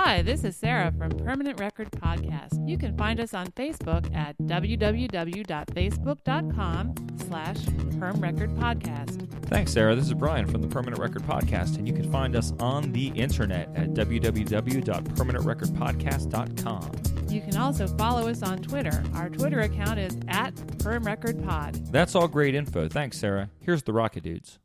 Hi, this is Sarah from Permanent Record Podcast. You can find us on Facebook at www.facebook.com/permrecordpodcast. Thanks, Sarah. This is Brian from the Permanent Record Podcast, and you can find us on the internet at www.permanentrecordpodcast.com. You can also follow us on Twitter. Our Twitter account is at PermRecordPod. That's all great info. Thanks, Sarah. Here's the Rocket Dudes.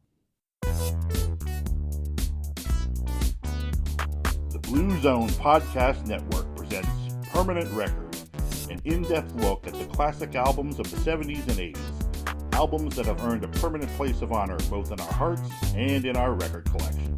Blue Zone Podcast Network presents Permanent Record, an in-depth look at the classic albums of the 70s and 80s, albums that have earned a permanent place of honor both in our hearts and in our record collection.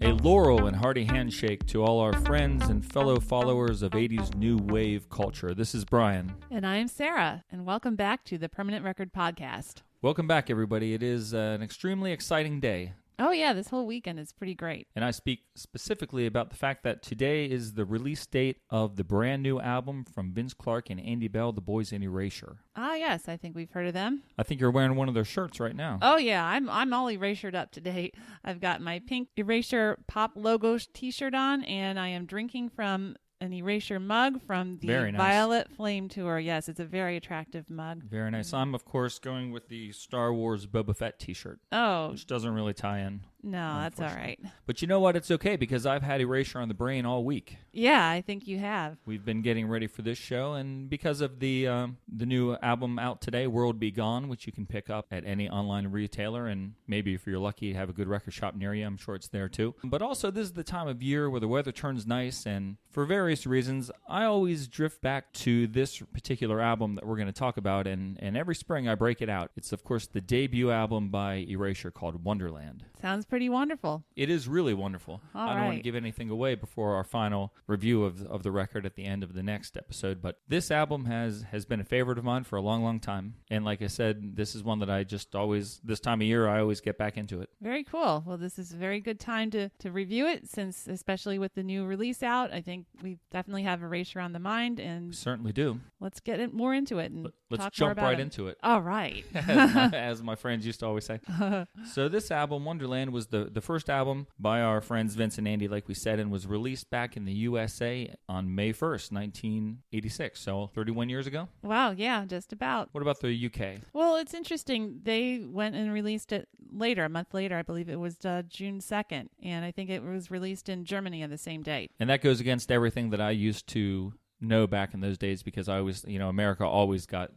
A laurel and hearty handshake to all our friends and fellow followers of 80s new wave culture. This is Brian. And I am Sarah, and welcome back to the Permanent Record Podcast. Welcome back, everybody. It is an extremely exciting day. Oh yeah, this whole weekend is pretty great. And I speak specifically about the fact that today is the release date of the brand new album from Vince Clarke and Andy Bell, the boys in Erasure. Ah yes, I think we've heard of them. I think you're wearing one of their shirts right now. Oh yeah, I'm all Erasured up to date. I've got my pink Erasure pop logo t-shirt on, and I am drinking from an Erasure mug from the Very nice. Violet Flame Tour. Yes, it's a very attractive mug. Very nice. I'm, of course, going with the Star Wars Boba Fett t-shirt. Oh. Which doesn't really tie in. No, that's all right. But you know what? It's okay because I've had Erasure on the brain all week. Yeah, I think you have. We've been getting ready for this show, and because of the new album out today, World Be Gone, which you can pick up at any online retailer, and maybe if you're lucky, have a good record shop near you. I'm sure it's there too. But also, this is the time of year where the weather turns nice, and for various reasons, I always drift back to this particular album that we're going to talk about, and every spring I break it out. It's, of course, the debut album by Erasure called Wonderland. Sounds pretty wonderful. It is really wonderful. I don't want to give anything away before our final review of the record at the end of the next episode, but this album has been a favorite of mine for a long, long time. And like I said, this is one that I just always, this time of year, I always get back into it. Very cool. Well, this is a very good time to review it, since especially with the new release out, I think we definitely have Erasure on the mind, and We certainly do. let's get more into it and Let's talk jump more about right it. into it. All right. as my friends used to always say. So this album, Wonderland, was the first album by our friends Vince and Andy, like we said, and was released back in the USA on May 1st, 1986. So 31 years ago? Wow, yeah, just about. What about the UK? Well, it's interesting. They went and released it later, a month later. I believe it was June 2nd, and I think it was released in Germany on the same date. And that goes against everything that I used to know back in those days, because I always, America always got,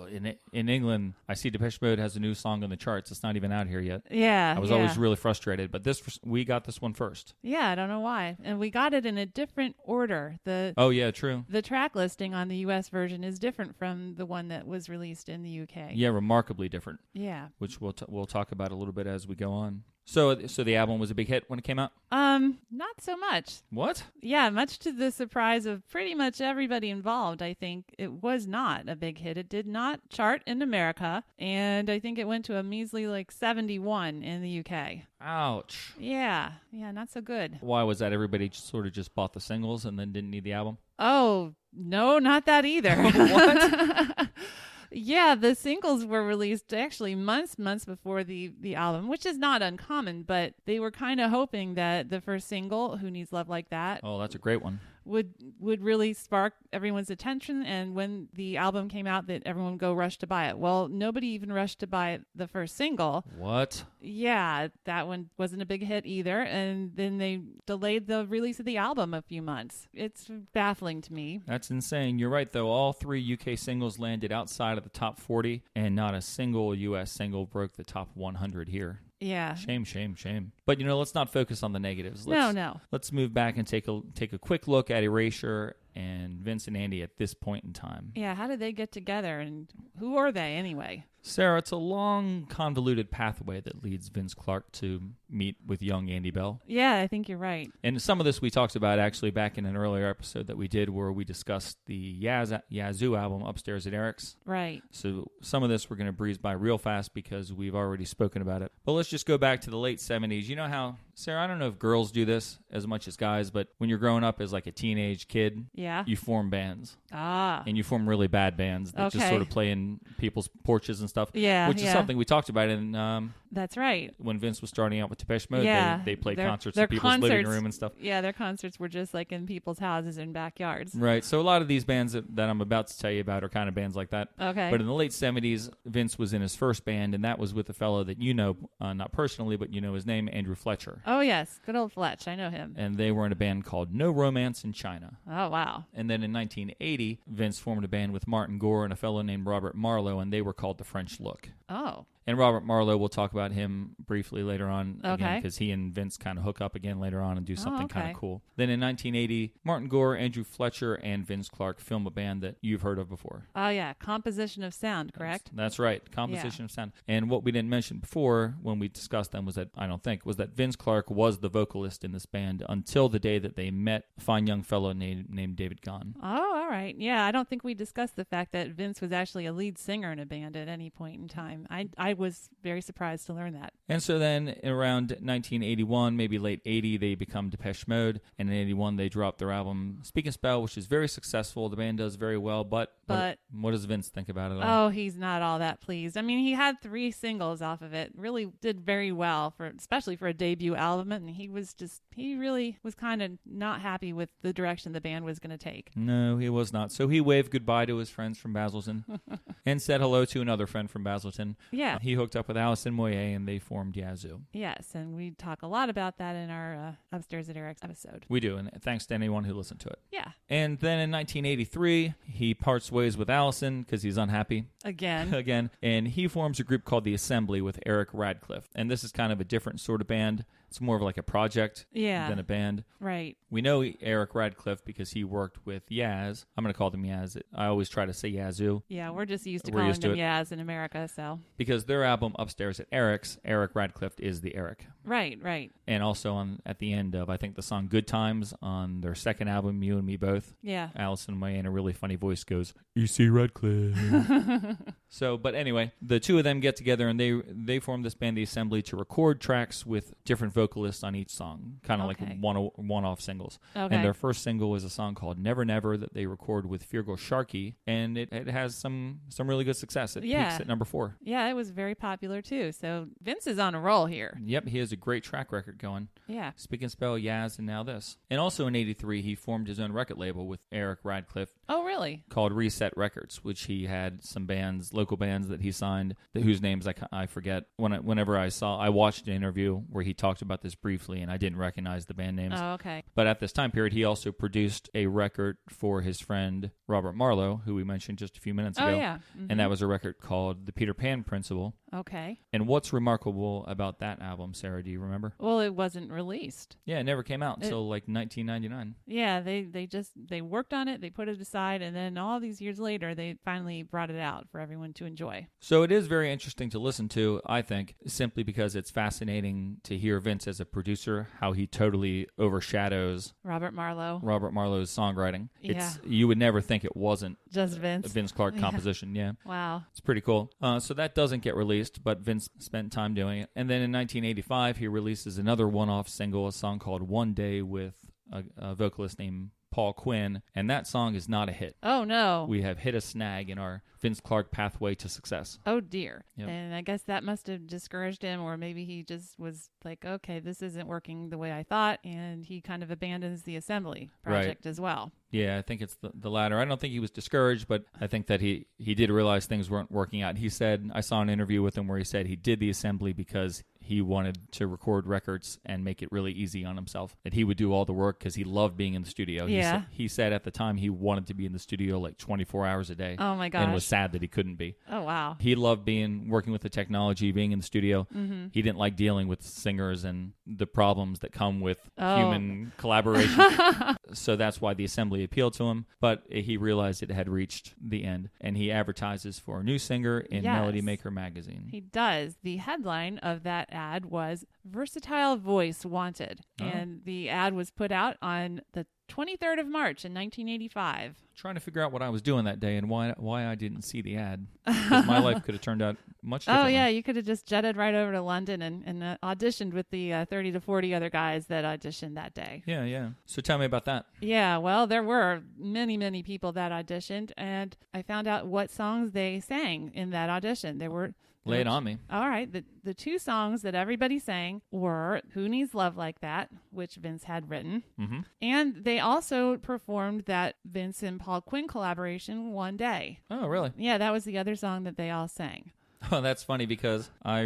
in England, I see Depeche Mode has a new song on the charts. It's not even out here yet. Yeah. I was always really frustrated, but we got this one first. Yeah, I don't know why. And we got it in a different order. Oh, yeah, true. The track listing on the U.S. version is different from the one that was released in the U.K. Yeah, remarkably different. Yeah. Which we'll talk about a little bit as we go on. So the album was a big hit when it came out? Not so much. What? Yeah, much to the surprise of pretty much everybody involved, I think it was not a big hit. It did not chart in America, and I think it went to a measly 71 in the UK. Ouch. Yeah, not so good. Why was that? Everybody sort of just bought the singles and then didn't need the album? Oh, no, not that either. What? Yeah, the singles were released actually months before the album, which is not uncommon, but they were kind of hoping that the first single, Who Needs Love Like That, Oh, that's a great one. would really spark everyone's attention, and when the album came out, that everyone would go rush to buy it. Well, nobody even rushed to buy the first single. What? Yeah, that one wasn't a big hit either, and then they delayed the release of the album a few months. It's baffling to me. That's insane. You're right, though. All three UK singles landed outside of the top 40, and not a single US single broke the top 100 here. Yeah. Shame. But, let's not focus on the negatives. No. Let's move back and take a quick look at Erasure and Vince and Andy at this point in time. Yeah, how did they get together, and who are they anyway? Sarah, it's a long, convoluted pathway that leads Vince Clarke to meet with young Andy Bell. Yeah, I think you're right. And some of this we talked about actually back in an earlier episode that we did where we discussed the Yazoo album, Upstairs at Eric's. Right. So some of this we're going to breeze by real fast because we've already spoken about it. But let's just go back to the late 70s. You know how, Sarah, I don't know if girls do this as much as guys, but when you're growing up as like a teenage kid, yeah, you form bands. Ah. And you form really bad bands that just sort of play in people's porches and stuff. Yeah, which is something we talked about in that's right. when Vince was starting out with Depeche Mode. Yeah, they played concerts their in people's living concerts- room and stuff. Yeah, their concerts were just like in people's houses and backyards. Right. So a lot of these bands that I'm about to tell you about are kind of bands like that. Okay. But in the late 70s, Vince was in his first band, and that was with a fellow that you know, not personally, but you know his name, Andrew Fletcher. Oh, yes. Good old Fletch. I know him. And they were in a band called No Romance in China. Oh, wow. And then in 1980, Vince formed a band with Martin Gore and a fellow named Robert Marlowe, and they were called The French Look. Oh. And Robert Marlowe, we'll talk about him briefly later on, Okay. because he and Vince kind of hook up again later on and do something kind okay. of cool. Then in 1980, Martin Gore, Andrew Fletcher, and Vince Clarke film a band that you've heard of before. Oh, yeah. Composition of sound, correct? That's right. Composition of sound. And what we didn't mention before when we discussed them was that, was that Vince Clarke was the vocalist in this band until the day that they met a fine young fellow named David Gahn. Oh, all right. Yeah, I don't think we discussed the fact that Vince was actually a lead singer in a band at any point in time. I was very surprised to learn that. And so then around 1981, maybe late 80, they become Depeche Mode. And in 81, they dropped their album Speak and Spell, which is very successful. The band does very well. But what does Vince think about it all? Oh, he's not all that pleased. I mean, he had 3 singles off of it. Really did very well, especially for a debut album. And he really was kind of not happy with the direction the band was going to take. No, he was not. So he waved goodbye to his friends from Basildon and said hello to another friend from Basildon. Yeah. He hooked up with Alison Moyet, and they formed Yazoo. Yes, and we talk a lot about that in our Upstairs at Eric's episode. We do, and thanks to anyone who listened to it. Yeah. And then in 1983, he parts ways with Allison because he's unhappy. Again. And he forms a group called The Assembly with Eric Radcliffe. And this is kind of a different sort of band. It's more of like a project than a band. Right. We know Eric Radcliffe because he worked with Yaz. I'm going to call them Yaz. I always try to say Yazoo. Yeah, we're just used to calling them Yaz in America, so. Because their album Upstairs at Eric's, Eric Radcliffe is the Eric. Right. And also at the end of, I think, the song Good Times on their second album, You and Me Both. Yeah. Allison Moyet, in a really funny voice, goes, E.C. Radcliffe. But anyway, the two of them get together and they form this band, The Assembly, to record tracks with different vocalists on each song, kind of like one-off singles. Okay. And their first single is a song called Never Never that they record with Feargal Sharkey, and it has some really good success. It peaks at number 4. Yeah, it was very popular too. So Vince is on a roll here. Yep, he has a great track record going. Yeah. Speak and Spell, Yaz, and now this. And also in 83, he formed his own record label with Eric Radcliffe. Oh, really? Called Reset Records, which he had some local bands that he signed, whose names I forget. Whenever I watched an interview where he talked about this briefly, and I didn't recognize the band names. Oh, okay. But at this time period, he also produced a record for his friend Robert Marlowe, who we mentioned just a few minutes ago. Oh, yeah. Mm-hmm. And that was a record called The Peter Pan Principle. Okay. And what's remarkable about that album, Sarah, do you remember? Well, it wasn't released. Yeah, it never came out until like 1999. Yeah, they worked on it, they put it aside, and then all these years later, they finally brought it out for everyone to enjoy. So it is very interesting to listen to, I think, simply because it's fascinating to hear Vince as a producer, how he totally overshadows Robert Marlowe's songwriting. Yeah. You would never think it wasn't just Vince. A Vince Clarke composition, yeah. Wow. It's pretty cool. So that doesn't get released, but Vince spent time doing it. And then in 1985, he releases another one-off single, a song called One Day with a vocalist named Paul Quinn, and that song is not a hit. Oh, no. We have hit a snag in our Vince Clarke pathway to success. Oh, dear. Yep. And I guess that must have discouraged him, or maybe he just was like, okay, this isn't working the way I thought, and he kind of abandons the Assembly project as well. Yeah, I think it's the latter. I don't think he was discouraged, but I think that he did realize things weren't working out. He said, I saw an interview with him where he said he did the Assembly because he wanted to record records and make it really easy on himself, that he would do all the work because he loved being in the studio. Yeah. He said at the time he wanted to be in the studio like 24 hours a day. Oh, my gosh. And was sad that he couldn't be. Oh, wow. He loved working with the technology, being in the studio. Mm-hmm. He didn't like dealing with singers and the problems that come with human collaboration. So that's why the Assembly appealed to him. But he realized it had reached the end. And he advertises for a new singer in Melody Maker magazine. He does. The headline of that ad was Versatile Voice Wanted. Oh. And the ad was put out on the 23rd of March in 1985. Trying to figure out what I was doing that day and why I didn't see the ad. Because my life could have turned out much differently. Oh, yeah. You could have just jetted right over to London and auditioned with the 30 to 40 other guys that auditioned that day. Yeah. So tell me about that. Yeah, well, there were many, many people that auditioned, and I found out what songs they sang in that audition. Lay it on me. All right. The two songs that everybody sang were Who Needs Love Like That, which Vince had written. Mm-hmm. And they also performed that Vince and Paul Quinn collaboration One Day. Oh, really? Yeah, that was the other song that they all sang. Oh, that's funny because I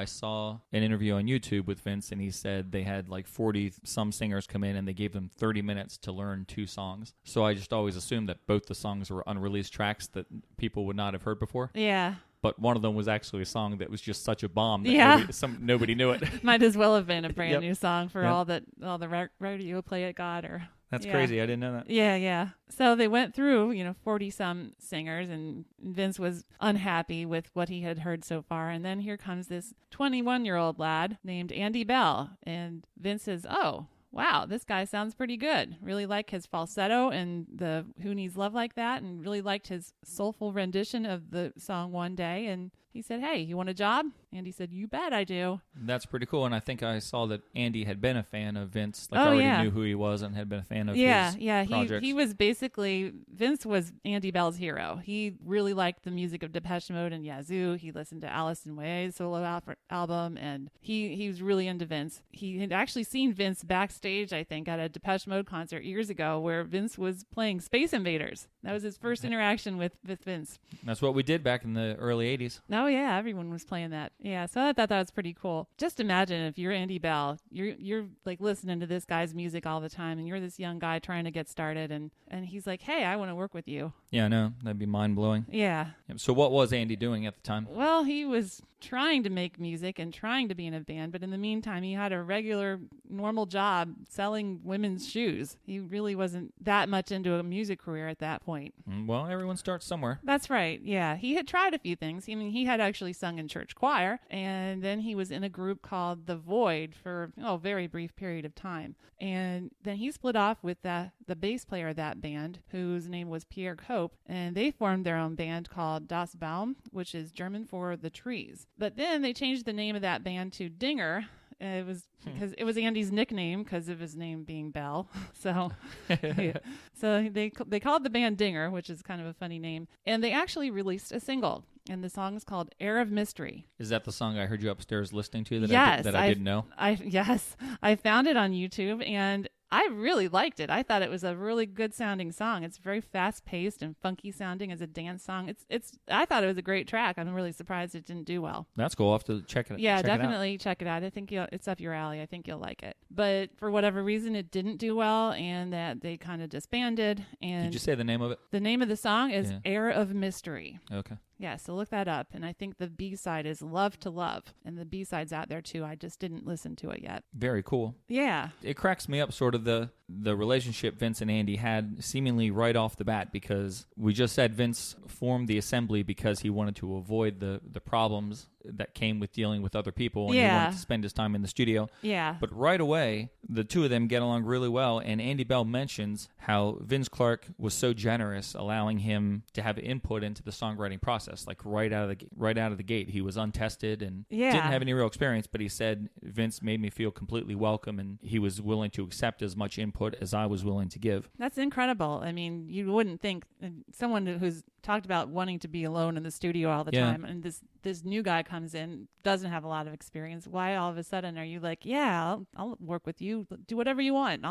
saw an interview on YouTube with Vince, and he said they had like 40-some singers come in, and they gave them 30 minutes to learn 2 songs. So I just always assumed that both the songs were unreleased tracks that people would not have heard before. Yeah. But one of them was actually a song that was just such a bomb that nobody knew it. Might as well have been a brand Yep. new song for Yep. all the radio play it got. That's Yeah. crazy. I didn't know that. Yeah. So they went through, 40-some singers, and Vince was unhappy with what he had heard so far. And then here comes this 21-year-old lad named Andy Bell. And Vince says, oh, wow, this guy sounds pretty good. Really like his falsetto and the Who Needs Love Like That, and really liked his soulful rendition of the song One Day. And he said, hey, you want a job? Andy said, you bet I do. That's pretty cool. And I think I saw that Andy had been a fan of Vince. Oh, already yeah. knew who he was and had been a fan of Yeah. his projects. He was basically, Vince was Andy Bell's hero. He really liked the music of Depeche Mode and Yazoo. He listened to Alice in Ways solo album, and he was really into Vince. He had actually seen Vince backstage, I think, at a Depeche Mode concert years ago where Vince was playing Space Invaders. That was his first interaction with Vince. That's what we did back in the early 80s. Oh, yeah, everyone was playing that. Yeah, so I thought that was pretty cool. Just imagine if you're Andy Bell, you're like listening to this guy's music all the time, and you're this young guy trying to get started, and he's like, hey, I want to work with you. Yeah, I know. That'd be mind-blowing. Yeah. So what was Andy doing at the time? Well, he was trying to make music and trying to be in a band, but in the meantime, he had a regular, normal job selling women's shoes. He really wasn't that much into a music career at that point. Well, everyone starts somewhere. That's right. Yeah. He had tried a few things. I mean, he had actually sung in church choir, and then he was in a group called The Void for a very brief period of time. And then he split off with the bass player of that band, whose name was Pierre Cope, and they formed their own band called Das Baum, which is German for the trees. But then they changed the name of that band to Dinger. It was because it was Andy's nickname because of his name being Bell. So, so they called the band Dinger, which is kind of a funny name. And they actually released a single, and the song is called Air of Mystery. Is that the song I heard you upstairs listening to Yes, I didn't know? Yes, I found it on YouTube, and I really liked it. I thought it was a really good sounding song. It's very fast paced and funky sounding as a dance song. I thought it was a great track. I'm really surprised it didn't do well. That's cool. I'll have to check it. Yeah, check definitely check it out. I think it's up your alley. I think you'll like it. But for whatever reason, it didn't do well, and that they kind of disbanded. And Did you say the name of it? the name of the song is Air of Mystery. Okay. Yeah, so look that up. And I think the B-side is Love to Love. And the B-side's out there too. I just didn't listen to it yet. Very cool. Yeah. It cracks me up, sort of the relationship Vince and Andy had seemingly right off the bat, because we just said Vince formed the Assembly because he wanted to avoid the problems that came with dealing with other people, and he wanted to spend his time in the studio. Yeah. But right away, the two of them get along really well, and Andy Bell mentions how Vince Clarke was so generous, allowing him to have input into the songwriting process. Like right out of the gate, he was untested and didn't have any real experience, but he said Vince made me feel completely welcome, and he was willing to accept as much input as I was willing to give. That's incredible. I mean, you wouldn't think someone who's talked about wanting to be alone in the studio all the time, and this new guy comes in, doesn't have a lot of experience. Why all of a sudden are you like, yeah, I'll work with you, do whatever you want.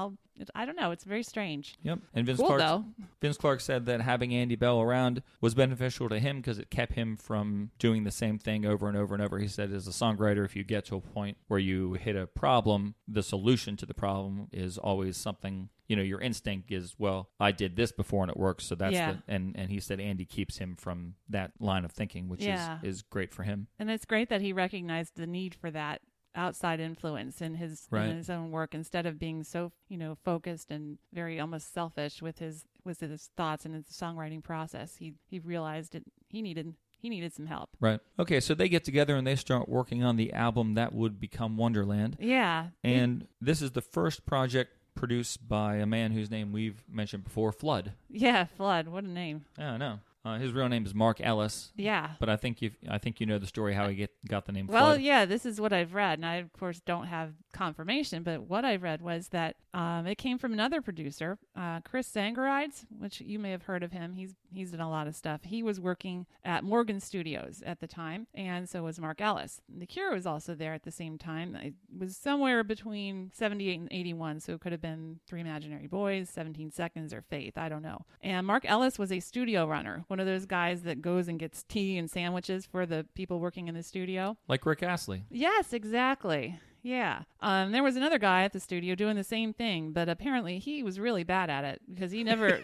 I don't know. It's very strange. Yep. And Vince Clarke said that having Andy Bell around was beneficial to him because it kept him from doing the same thing over and over and over. He said, as a songwriter, if you get to a point where you hit a problem, the solution to the problem is always something, your instinct is, well, I did this before and it works. So that's and he said Andy keeps him from that line of thinking, which is great for him. And it's great that he recognized the need for that outside influence in his own work, instead of being so focused and very almost selfish with his thoughts and his songwriting process. He realized he needed he needed some help. Right. Okay, so they get together and they start working on the album that would become Wonderland. Yeah. And this is the first project produced by a man whose name we've mentioned before, Flood. Yeah, Flood. What a name. I know. His real name is Mark Ellis. Yeah. But I think you know the story how he got the name Well, Flood. yeah, this is what I've read, and I, of course, don't have confirmation, but what I read was that it came from another producer, Chris Sangarides, which you may have heard of him. He's done a lot of stuff. He was working at Morgan Studios at the time, and so was Mark Ellis. The Cure was also there at the same time. It was somewhere between 78 and 81, so it could have been Three Imaginary Boys, 17 Seconds, or Faith. I don't know. And Mark Ellis was a studio runner, one of those guys that goes and gets tea and sandwiches for the people working in the studio. Like Rick Astley. Yes, exactly. Yeah. There was another guy at the studio doing the same thing, but apparently he was really bad at it because he never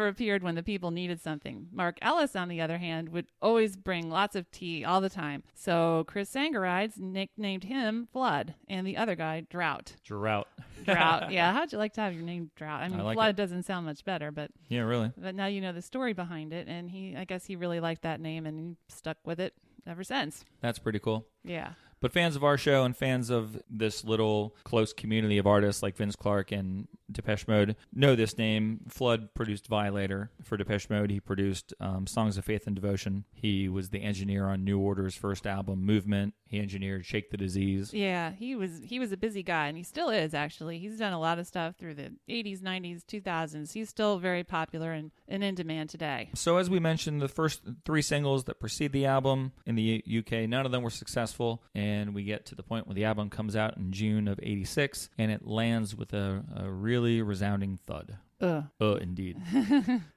appeared when the people needed something. Mark Ellis, on the other hand, would always bring lots of tea all the time. So Chris Sangarides nicknamed him Flood and the other guy Drought. Drought. Yeah. How'd you like to have your name Drought? I mean, I like Flood it. doesn't sound much better, but Yeah, really. But now you know the story behind it, and I guess he really liked that name and he stuck with it ever since. That's pretty cool. Yeah. But fans of our show and fans of this little close community of artists like Vince Clarke and Depeche Mode know this name. Flood produced Violator for Depeche Mode. He produced Songs of Faith and Devotion. He was the engineer on New Order's first album, Movement. He engineered Shake the Disease. Yeah, he was a busy guy, and he still is, actually. He's done a lot of stuff through the 80s, 90s, 2000s. He's still very popular and in demand today. So as we mentioned, the first 3 singles that precede the album in the UK, none of them were successful, and we get to the point where the album comes out in June of 86, and it lands with a really resounding thud. Indeed.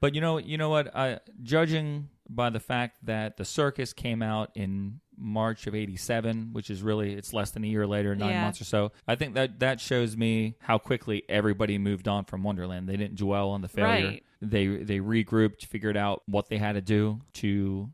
But you know what? Judging by the fact that The Circus came out in March of 87, which is really, it's less than a year later, 9 months or so. I think that shows me how quickly everybody moved on from Wonderland. They didn't dwell on the failure. Right. They regrouped, figured out what they had to do to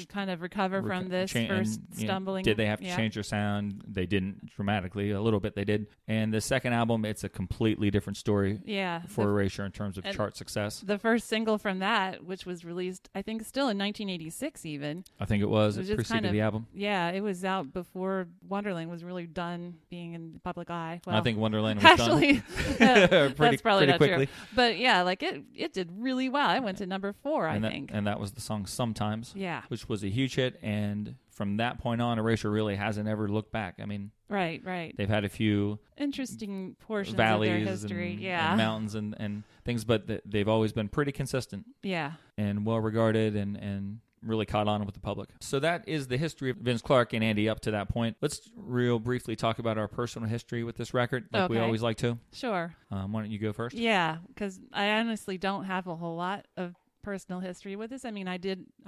kind of recover from this first stumbling. Did they have to change their sound? They didn't dramatically. A little bit they did. And the second album, it's a completely different story. Yeah. For Erasure in terms of chart success. The first single from that, which was released, I think, still in 1986 even. I think it was. It preceded the album. Yeah, it was out before Wonderland was really done being in the public eye. Well, I think Wonderland was done. That's probably not quickly. true. But yeah, like it did really well. I went to number 4, I think. And that was the song Sometimes. Yeah. Which was a huge hit. And from that point on, Erasure really hasn't ever looked back. I mean, right. They've had a few interesting portions valleys of their history. and mountains and things, but they've always been pretty consistent. Yeah. And well regarded and really caught on with the public. So that is the history of Vince Clarke and Andy up to that point. Let's real briefly talk about our personal history with this record, like we always like to. Sure. Why don't you go first? Yeah, because I honestly don't have a whole lot of personal history with this. I mean, I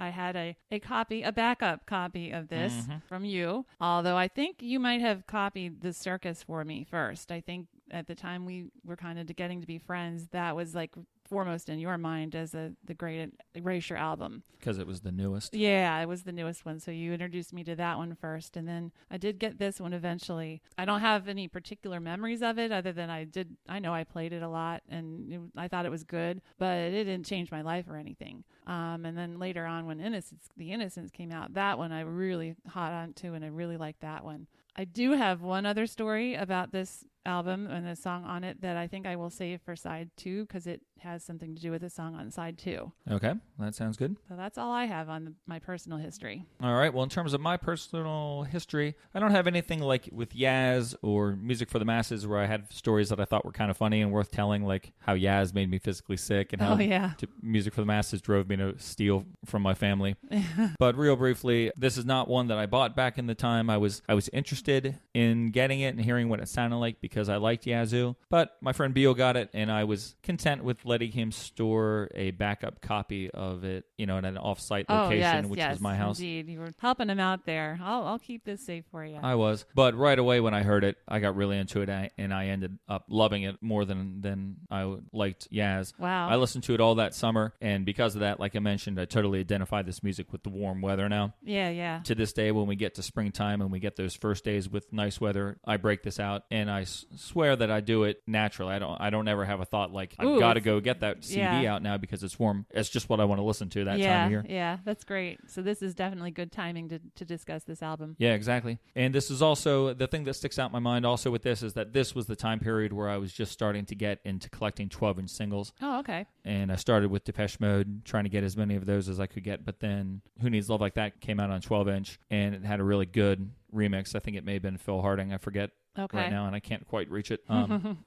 had a backup copy of this from you, although I think you might have copied The Circus for me first. I think at the time we were kind of getting to be friends, that was like foremost in your mind as the great Erasure album. Because it was the newest. Yeah, it was the newest one. So you introduced me to that one first. And then I did get this one eventually. I don't have any particular memories of it other than I know I played it a lot and I thought it was good, but it didn't change my life or anything. And then later on when The Innocents came out, that one I really hot on to, and I really liked that one. I do have one other story about this album and the song on it that I think I will save for side 2 because it has something to do with the song on side 2. Okay, that sounds good. So that's all I have on my personal history. All right, well, in terms of my personal history, I don't have anything like with Yaz or Music for the Masses where I had stories that I thought were kind of funny and worth telling, like how Yaz made me physically sick and how Music for the Masses drove me to steal from my family. But real briefly, this is not one that I bought back in the time. I was interested in getting it and hearing what it sounded like because I liked Yazoo, but my friend Beal got it and I was content with letting him store a backup copy of it, at an off-site location, which was my house. Indeed. You were helping him out there. I'll keep this safe for you. I was, but right away when I heard it, I got really into it and I ended up loving it more than I liked Yaz. Wow. I listened to it all that summer, and because of that, like I mentioned, I totally identify this music with the warm weather now. Yeah. To this day, when we get to springtime and we get those first days with nice weather, I break this out and I swear that I do it naturally. I don't ever have a thought like I've got to go get that CD out now because it's warm. It's just what I want to listen to that time of year. Yeah, that's great. So this is definitely good timing to discuss this album. Yeah, exactly. And this is also the thing that sticks out in my mind also with this is that this was the time period where I was just starting to get into collecting 12-inch singles. Oh, okay. And I started with Depeche Mode, trying to get as many of those as I could get. But then Who Needs Love Like That came out on 12-inch, and it had a really good remix. I think it may have been Phil Harding. I forget right now, and I can't quite reach it.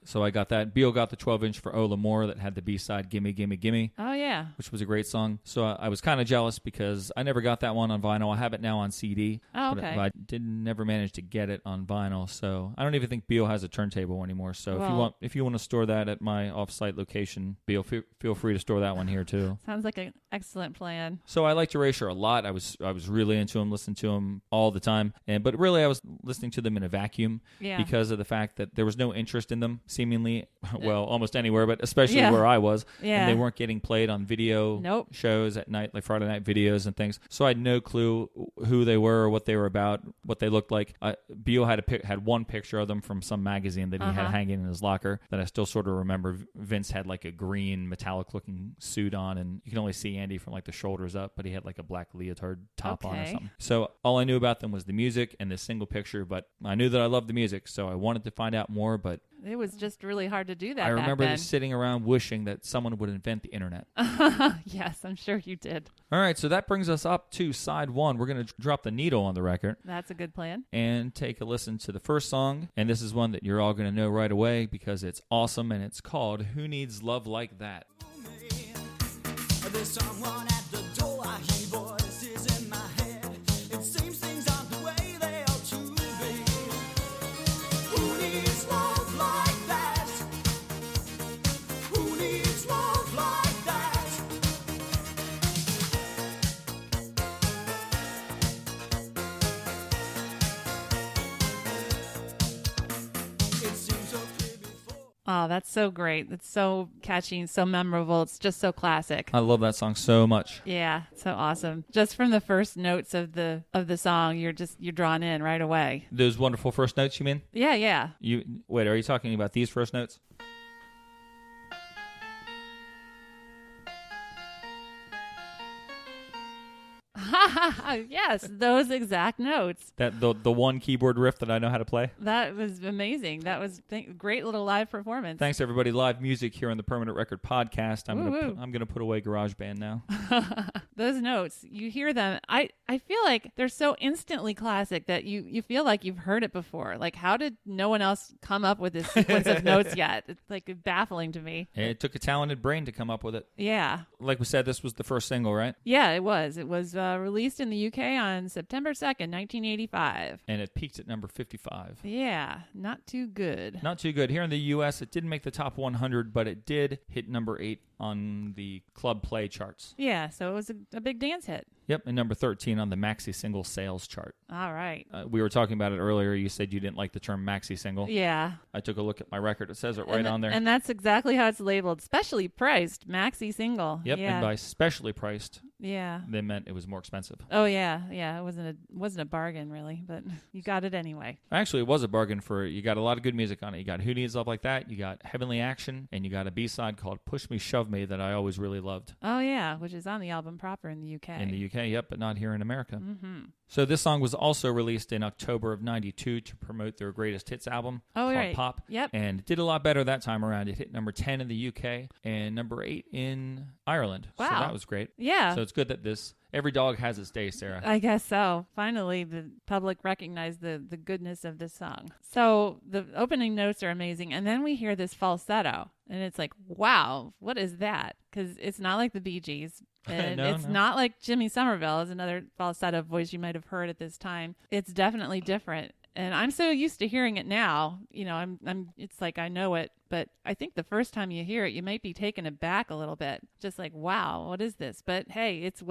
So I got that. Beale got the 12-inch for Oh L'Amour that had the B-side Gimme, Gimme, Gimme. Oh, yeah. Which was a great song. So I was kind of jealous because I never got that one on vinyl. I have it now on CD. Oh, okay. But I never managed to get it on vinyl. So I don't even think Beale has a turntable anymore. So if you want to store that at my off-site location, Beale, feel free to store that one here too. Sounds like an excellent plan. So I liked Erasure a lot. I was really into them, listened to them all the time. But really I was listening to them in a vacuum because of the fact that there was no interest in them, seemingly, well, almost anywhere, but especially where I was. Yeah. And they weren't getting played on video shows at night, like Friday night videos and things. So I had no clue who they were or what they were about, what they looked like. Beale had one picture of them from some magazine that he had hanging in his locker that I still sort of remember. Vince had like a green metallic-looking suit on, and you can only see Andy from like the shoulders up, but he had like a black leotard top on or something. So all I knew about them was the music and this single picture, but I knew that I loved the music, so I wanted to find out more, but it was just really hard to do that. I remember back then. just sitting around wishing that someone would invent the internet. Yes, I'm sure you did. All right, so that brings us up to side one. We're going to drop the needle on the record. That's a good plan. And take a listen to the first song. And this is one that you're all going to know right away because it's awesome, and it's called Who Needs Love Like That? There's someone at the door, I hear voices in my head. It seems things aren't the way they ought to be. Who needs love like that? Who needs love like that? It seems so clear before. Oh, that's so great. It's so catchy and so memorable. It's just so classic. I love that song so much. Yeah, so awesome. Just from the first notes of the song, you're drawn in right away. Those wonderful first notes, you mean? Yeah. Wait, are you talking about these first notes? Yes, those exact notes. That the one keyboard riff that I know how to play. That was amazing. That was great little live performance. Thanks everybody. Live music here on the Permanent Record Podcast. I'm gonna put away GarageBand now. Those notes, you hear them. I feel like they're so instantly classic that you feel like you've heard it before. Like, how did no one else come up with this sequence of notes yet? It's like baffling to me. It took a talented brain to come up with it. Yeah. Like we said, this was the first single, right? Yeah, it was. It was released in the UK on September 2nd, 1985. And it peaked at number 55. Yeah, not too good. Not too good. Here in the US, it didn't make the top 100, but it did hit number 8 on the club play charts. Yeah, so it was a big dance hit. Yep, and number 13 on the maxi single sales chart. All right. We were talking about it earlier. You said you didn't like the term maxi single. Yeah. I took a look at my record. It says it right on there. And that's exactly how it's labeled. Specially priced maxi single. Yep, yeah. And by specially priced, yeah, they meant it was more expensive. Oh, yeah. It wasn't a bargain, really, but you got it anyway. Actually, it was a bargain for you. Got a lot of good music on it. You got Who Needs Love Like That, you got Heavenly Action, and you got a B-side called Push Me, Shove Me that I always really loved. Oh, yeah, which is on the album proper in the UK. In the UK, yep, but not here in America. Mm-hmm. So this song was also released in October of 92 to promote their greatest hits album called right. Pop. Yep. And it did a lot better that time around. It hit number 10 in the UK and number 8 in Ireland. Wow. So that was great. Yeah. So it's good that every dog has its day, Sarah. I guess so. Finally, the public recognized the goodness of this song. So the opening notes are amazing. And then we hear this falsetto. And it's like, wow, what is that? Because it's not like the Bee Gees. And No. not like Jimmy Somerville is another falsetto voice you might have heard at this time. It's definitely different. And I'm so used to hearing it now. You know, it's like I know it but I think the first time you hear it, you might be taken aback a little bit. Just like, wow, what is this? But hey, it's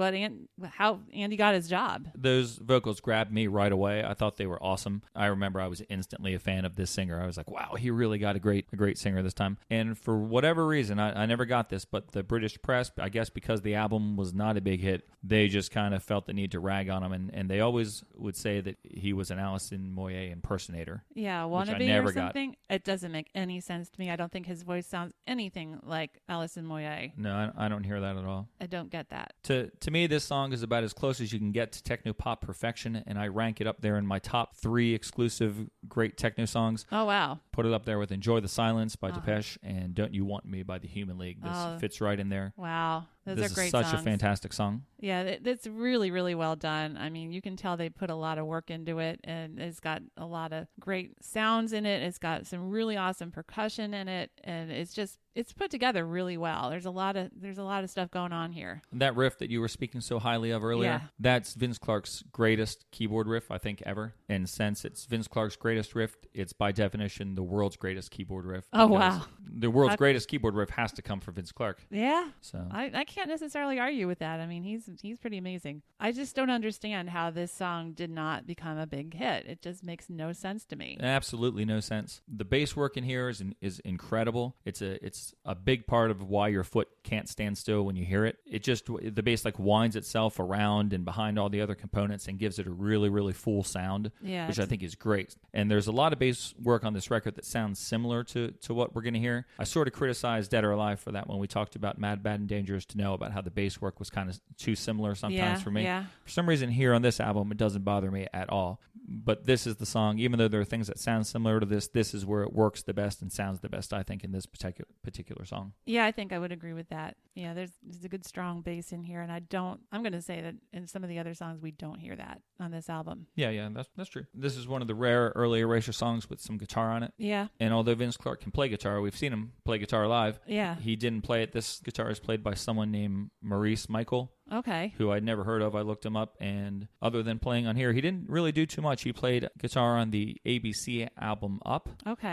how Andy got his job. Those vocals grabbed me right away. I thought they were awesome. I remember I was instantly a fan of this singer. I was like, wow, he really got a great singer this time. And for whatever reason, I never got this, but the British press, I guess because the album was not a big hit, they just kind of felt the need to rag on him. And they always would say that he was an Alison Moyet impersonator. Yeah, wannabe or something. It doesn't make any sense to me. I don't think his voice sounds anything like Alison Moyet. No, I don't hear that at all. I don't get that. To me, this song is about as close as you can get to techno pop perfection, and I rank it up there in my top 3 exclusive great techno songs. Oh, wow. Put it up there with Enjoy the Silence by Depeche and Don't You Want Me by the Human League. This fits right in there. Wow. Those this are great is such songs. A fantastic song. Yeah, it's really, really well done. I mean, you can tell they put a lot of work into it, and it's got a lot of great sounds in it. It's got some really awesome percussion in it, and it's put together really well. There's a lot of stuff going on here. That riff that you were speaking so highly of earlier, that's Vince Clarke's greatest keyboard riff, I think, ever. And since it's Vince Clarke's greatest riff, it's by definition the world's greatest keyboard riff. Oh, wow. The world's greatest keyboard riff has to come from Vince Clarke. Yeah. So I can't necessarily argue with that. I mean, he's pretty amazing. I just don't understand how this song did not become a big hit. It just makes no sense to me. Absolutely no sense. The bass work in here is incredible. It's a big part of why your foot can't stand still when you hear it. The bass like winds itself around and behind all the other components and gives it a really, really full sound, which I think is great. And there's a lot of bass work on this record that sounds similar to what we're going to hear. I sort of criticized Dead or Alive for that when we talked about Mad, Bad, and Dangerous to Know, about how the bass work was kind of too similar sometimes for me. Yeah. For some reason here on this album, it doesn't bother me at all. But this is the song, even though there are things that sound similar to this is where it works the best and sounds the best, I think, in this particular song. Yeah, I think I would agree with that. Yeah, there's a good strong bass in here, and I'm going to say that in some of the other songs we don't hear that on this album. Yeah, that's true. This is one of the rare early Erasure songs with some guitar on it. Yeah. And although Vince Clarke can play guitar, we've seen him play guitar live. Yeah. He didn't play it. This guitar is played by someone named Maurice Michael. Okay. Who I'd never heard of. I looked him up, and other than playing on here, he didn't really do too much. He played guitar on the ABC album Up,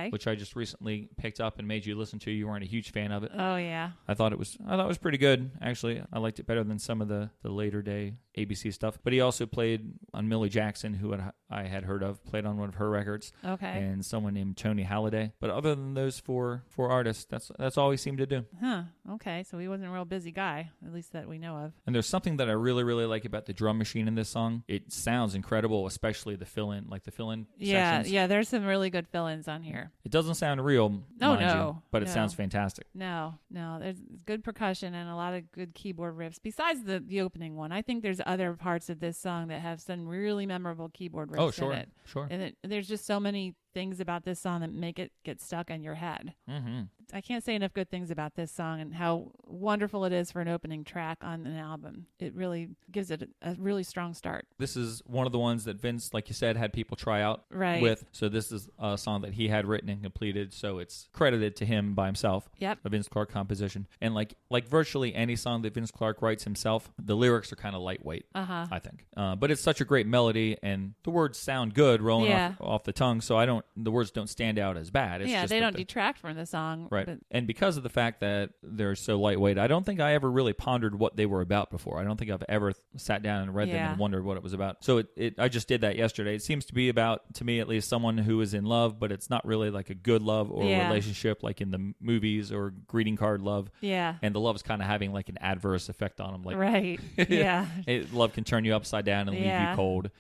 which I just recently picked up and made you listen to. You weren't a huge fan of it. Oh yeah. I thought it was pretty good, actually. I liked it better than some of the later day ABC stuff. But he also played on Millie Jackson, who I had heard of, played on one of her records. Okay. And someone named Tony Halliday. But other than those four artists, that's all he seemed to do. Huh. Okay. So he wasn't a real busy guy, at least that we know of. And there's something that I really, really like about the drum machine in this song. It sounds incredible, especially the fill-in sections. Yeah, there's some really good fill-ins on here. It doesn't sound real, but it sounds fantastic. No, there's good percussion and a lot of good keyboard riffs. Besides the opening one, I think there's other parts of this song that have some really memorable keyboard riffs in it. Sure. And there's just so many things about this song that make it get stuck in your head. Mm-hmm. I can't say enough good things about this song and how wonderful it is for an opening track on an album. It really gives it a really strong start. This is one of the ones that Vince, like you said, had people try out with. So this is a song that he had written and completed, so it's credited to him by himself. Yep. A Vince Clarke composition. And like virtually any song that Vince Clarke writes himself, the lyrics are kind of lightweight, I think. But it's such a great melody, and the words sound good rolling off the tongue, so the words don't stand out as bad. It's just they don't detract from the song. Right. And because of the fact that they're so lightweight, I don't think I ever really pondered what they were about before. I don't think I've ever sat down and read them and wondered what it was about. So I just did that yesterday. It seems to be about, to me at least, someone who is in love, but it's not really like a good love or relationship like in the movies or greeting card love. Yeah. And the love is kind of having like an adverse effect on them. Like, right. Yeah. Love can turn you upside down and leave you cold.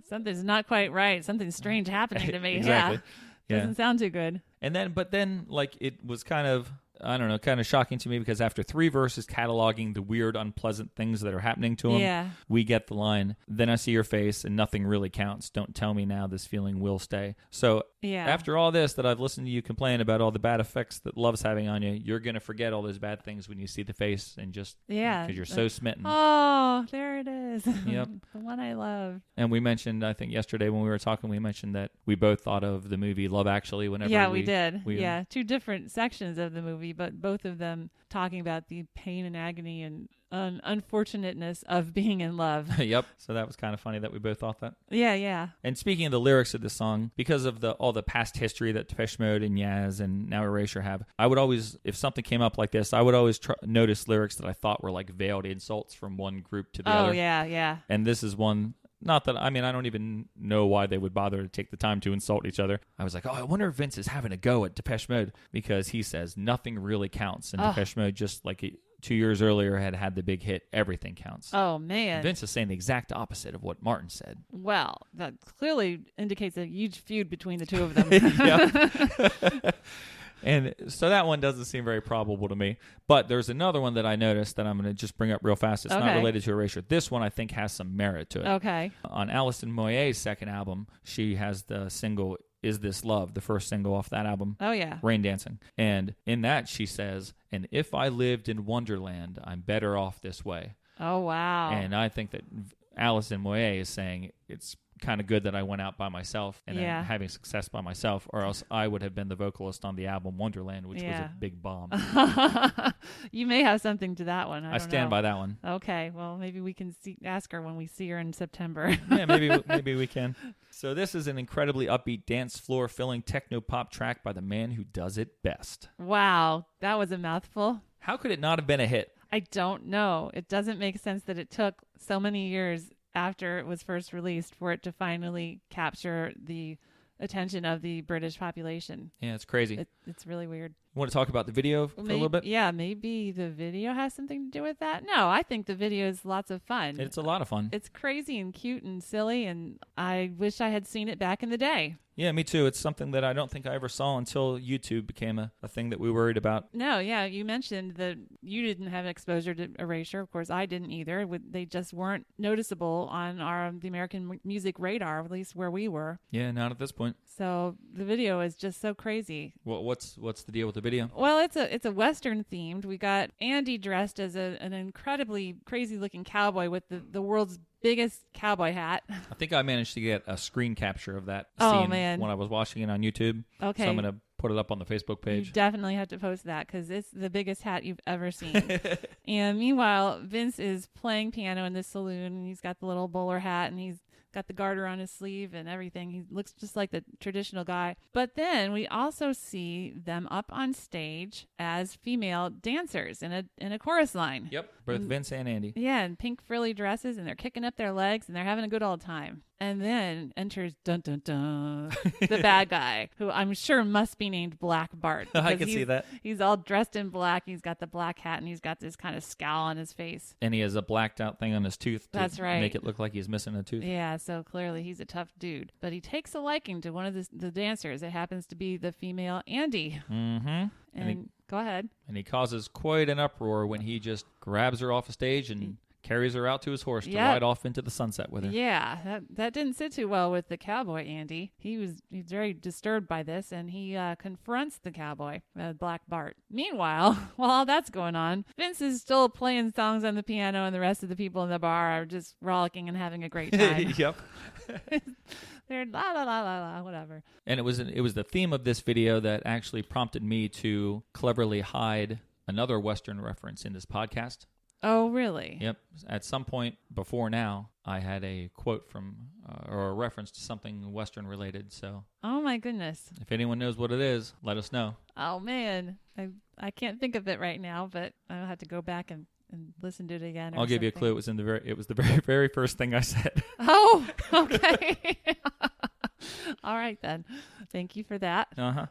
Something's not quite right. Something's strange happening to me. Exactly. Yeah. Doesn't sound too good. But then, like, it was kind of, I don't know, kind of shocking to me because after 3 verses cataloging the weird, unpleasant things that are happening to him, we get the line, "Then I see your face and nothing really counts. Don't tell me now this feeling will stay." So after all this that I've listened to you complain about all the bad effects that love's having on you, you're going to forget all those bad things when you see the face and just because you're so smitten. Oh, there it is. Yep. The one I love. And we mentioned, I think yesterday when we were talking, we mentioned that we both thought of the movie Love Actually whenever we did. 2 different sections of the movie, but both of them talking about the pain and agony and unfortunateness of being in love. Yep. So that was kind of funny that we both thought that. Yeah. And speaking of the lyrics of this song, because of all the past history that Depeche Mode and Yazoo and now Erasure have, I would always, if something came up like this, I would always notice lyrics that I thought were like veiled insults from one group to the other. Oh, yeah. And this is one. Not that, I mean, I don't even know why they would bother to take the time to insult each other. I was like, I wonder if Vince is having a go at Depeche Mode, because he says nothing really counts. And Depeche Mode, just like 2 years earlier, had the big hit, Everything Counts. Oh, man. Vince is saying the exact opposite of what Martin said. Well, that clearly indicates a huge feud between the two of them. And so that one doesn't seem very probable to me. But there's another one that I noticed that I'm going to just bring up real fast. It's not related to Erasure. This one I think has some merit to it. Okay. On Alison Moyet's second album, she has the single Is This Love, the first single off that album. Oh, yeah. Rain Dancing. And in that she says, and if I lived in Wonderland, I'm better off this way. Oh, wow. And I think that Alison Moyet is saying it's kind of good that I went out by myself and I'm having success by myself, or else I would have been the vocalist on the album Wonderland, which was a big bomb. You may have something to that one. I stand by that one. Okay, well, maybe we can ask her when we see her in September. Yeah, maybe we can. So this is an incredibly upbeat, dance floor filling techno pop track by the man who does it best. Wow, that was a mouthful. How could it not have been a hit? I don't know. It doesn't make sense that it took so many years after it was first released for it to finally capture the attention of the British population. Yeah, it's crazy. It's really weird. You want to talk about the video for a little bit? Yeah, maybe the video has something to do with that. No, I think the video is lots of fun. It's a lot of fun. It's crazy and cute and silly, and I wish I had seen it back in the day. Yeah, me too. It's something that I don't think I ever saw until YouTube became a thing that we worried about. No, yeah, you mentioned that you didn't have exposure to Erasure. Of course, I didn't either. They just weren't noticeable on the American music radar, at least where we were. Yeah, not at this point. So the video is just so crazy. Well, what's the deal with the video? Well, it's a Western themed. We got Andy dressed as an incredibly crazy looking cowboy with the world's biggest cowboy hat. I think I managed to get a screen capture of that scene when I was watching it on YouTube. Okay. So I'm going to put it up on the Facebook page. You definitely have to post that because it's the biggest hat you've ever seen. And meanwhile, Vince is playing piano in this saloon, and he's got the little bowler hat, and he's got the garter on his sleeve and everything. He looks just like the traditional guy. But then we also see them up on stage as female dancers in a chorus line. Yep, both Vince and Andy. Yeah, in pink frilly dresses, and they're kicking up their legs, and they're having a good old time. And then enters dun dun dun the bad guy, who I'm sure must be named Black Bart. I can see that. He's all dressed in black. He's got the black hat, and he's got this kind of scowl on his face. And he has a blacked out thing on his tooth to That's right. make it look like he's missing a tooth. Yeah, so clearly he's a tough dude. But he takes a liking to one of the dancers. It happens to be the female Andy. Mm-hmm. And go ahead. And he causes quite an uproar when he just grabs her off a stage and carries her out to his horse to ride off into the sunset with her. Yeah, that didn't sit too well with the cowboy, Andy. He's very disturbed by this, and he confronts the cowboy, Black Bart. Meanwhile, while all that's going on, Vince is still playing songs on the piano, and the rest of the people in the bar are just rollicking and having a great time. Yep. They're la la la la la, whatever. And it was the theme of this video that actually prompted me to cleverly hide another Western reference in this podcast. Oh, really? Yep. At some point before now, I had a quote from or a reference to something Western related. So, oh my goodness! If anyone knows what it is, let us know. Oh man, I can't think of it right now, but I'll have to go back and listen to it again. I'll give you a clue. It was the very very first thing I said. Oh, okay. All right then. Thank you for that.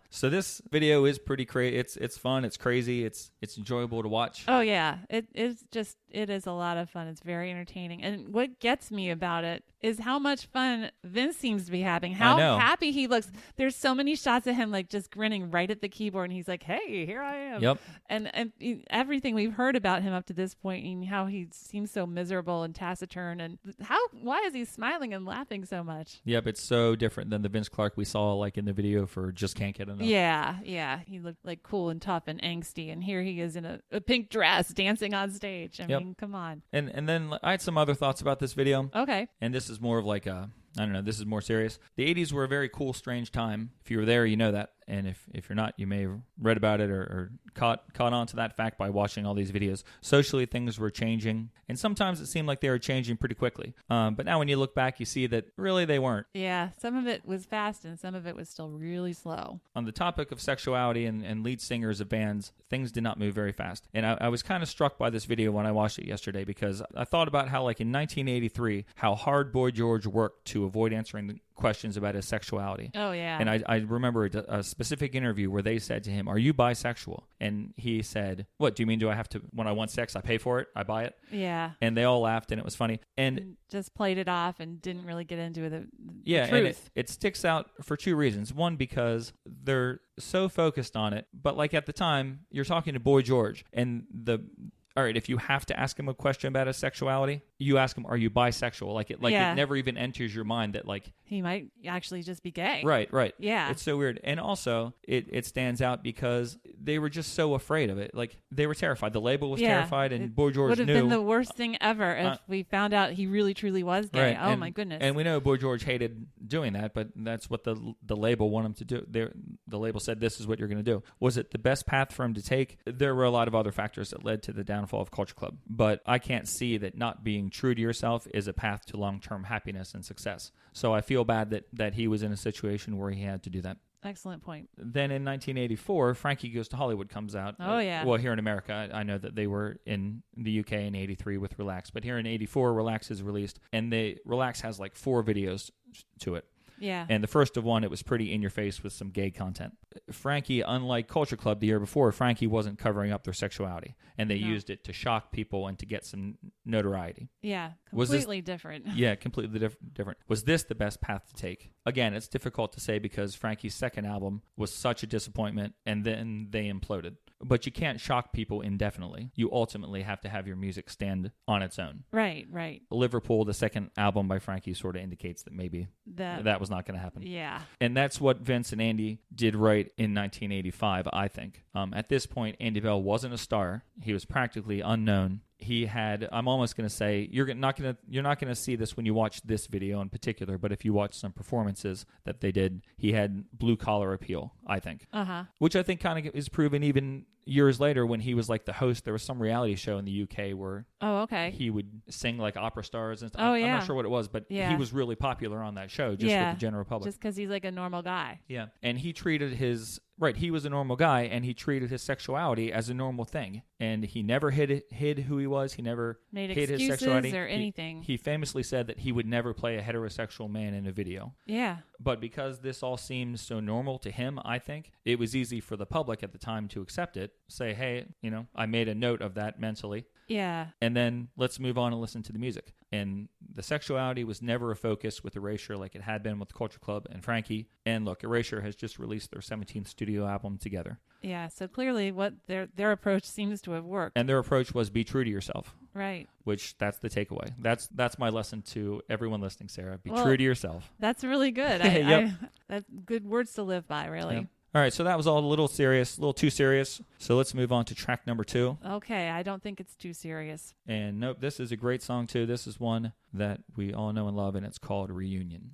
So this video is pretty crazy. It's fun. It's crazy. It's enjoyable to watch. Oh yeah, it is a lot of fun. It's very entertaining. And what gets me about it is how much fun Vince seems to be having. How happy he looks. There's so many shots of him like just grinning right at the keyboard, and he's like, "Hey, here I am." Yep. And everything we've heard about him up to this point, and how he seems so miserable and taciturn, and why is he smiling and laughing so much? Yep, it's so different than the Vince Clarke we saw like in the video for Just Can't Get Enough. Yeah. He looked like cool and tough and angsty, and here he is in a pink dress dancing on stage. I mean, come on. And then I had some other thoughts about this video. Okay. And this is more of like this is more serious. The 80s were a very cool, strange time. If you were there, you know that. And if you're not, you may have read about it or caught on to that fact by watching all these videos. Socially, things were changing, and sometimes it seemed like they were changing pretty quickly. But now when you look back, you see that really they weren't. Yeah, some of it was fast and some of it was still really slow. On the topic of sexuality and lead singers of bands, things did not move very fast. And I was kind of struck by this video when I watched it yesterday, because I thought about how, like in 1983, how hard Boy George worked to avoid answering the questions about his sexuality. Oh, yeah. And I remember a specific interview where they said to him, "Are you bisexual?" And he said, "What, do you mean, do I have to, when I want sex, I pay for it? I buy it?" Yeah. And they all laughed, and it was funny. And just played it off and didn't really get into the yeah, truth. And it sticks out for two reasons. One, because they're so focused on it, but like at the time, you're talking to Boy George, and all right, if you have to ask him a question about his sexuality, you ask him, "Are you bisexual?" It never even enters your mind that he might actually just be gay. Right. Yeah. It's so weird. And also, it stands out because they were just so afraid of it. They were terrified. The label was terrified, and Boy George knew. Would have been the worst thing ever if we found out he really, truly was gay. Right. My goodness. And we know Boy George hated doing that, but that's what the label wanted him to do. The label said, "This is what you're going to do." Was it the best path for him to take? There were a lot of other factors that led to the downfall of Culture Club, but I can't see that not being true to yourself is a path to long-term happiness and success. So I feel bad that he was in a situation where he had to do that. Excellent point. Then in 1984, Frankie Goes to Hollywood comes out. Oh, yeah. Well, here in America, I know that they were in the UK in 83 with Relax, but here in 84, Relax is released, and Relax has 4 videos to it. Yeah. And the first of one, it was pretty in your face with some gay content. Frankie, unlike Culture Club the year before, Frankie wasn't covering up their sexuality, and they used it to shock people and to get some notoriety. Yeah, completely different. Yeah, completely different. Was this the best path to take? Again, it's difficult to say because Frankie's second album was such a disappointment, and then they imploded. But you can't shock people indefinitely. You ultimately have to have your music stand on its own. Right. Liverpool, the second album by Frankie, sort of indicates that maybe that was not going to happen. Yeah. And that's what Vince and Andy did right in 1985, I think. At this point, Andy Bell wasn't a star. He was practically unknown. He had, I'm almost going to say, you're not going to see this when you watch this video in particular, but if you watch some performances that they did, he had blue collar appeal, I think. Which I think kind of is proven even years later when he was the host. There was some reality show in the UK where he would sing like opera stars and stuff. I'm not sure what it was, but he was really popular on that show just with the general public. Just because he's a normal guy. Yeah. And he treated he was a normal guy, and he treated his sexuality as a normal thing. And he never hid who he was. He never made hid his excuses sexuality or anything. He famously said that he would never play a heterosexual man in a video. Yeah. But because this all seems so normal to him, I think, it was easy for the public at the time to accept it. Say, hey, I made a note of that mentally. Yeah. And then let's move on and listen to the music. And the sexuality was never a focus with Erasure like it had been with Culture Club and Frankie. And look, Erasure has just released their 17th studio album together. Yeah, so clearly what their approach seems to have worked. And their approach was be true to yourself. Right. Which, that's the takeaway. That's my lesson to everyone listening, Sarah. Be true to yourself. That's really good. That's good words to live by, really. Yep. All right, so that was all a little too serious. So let's move on to track number 2. Okay, I don't think it's too serious. And nope, this is a great song too. This is one that we all know and love, and it's called Reunion.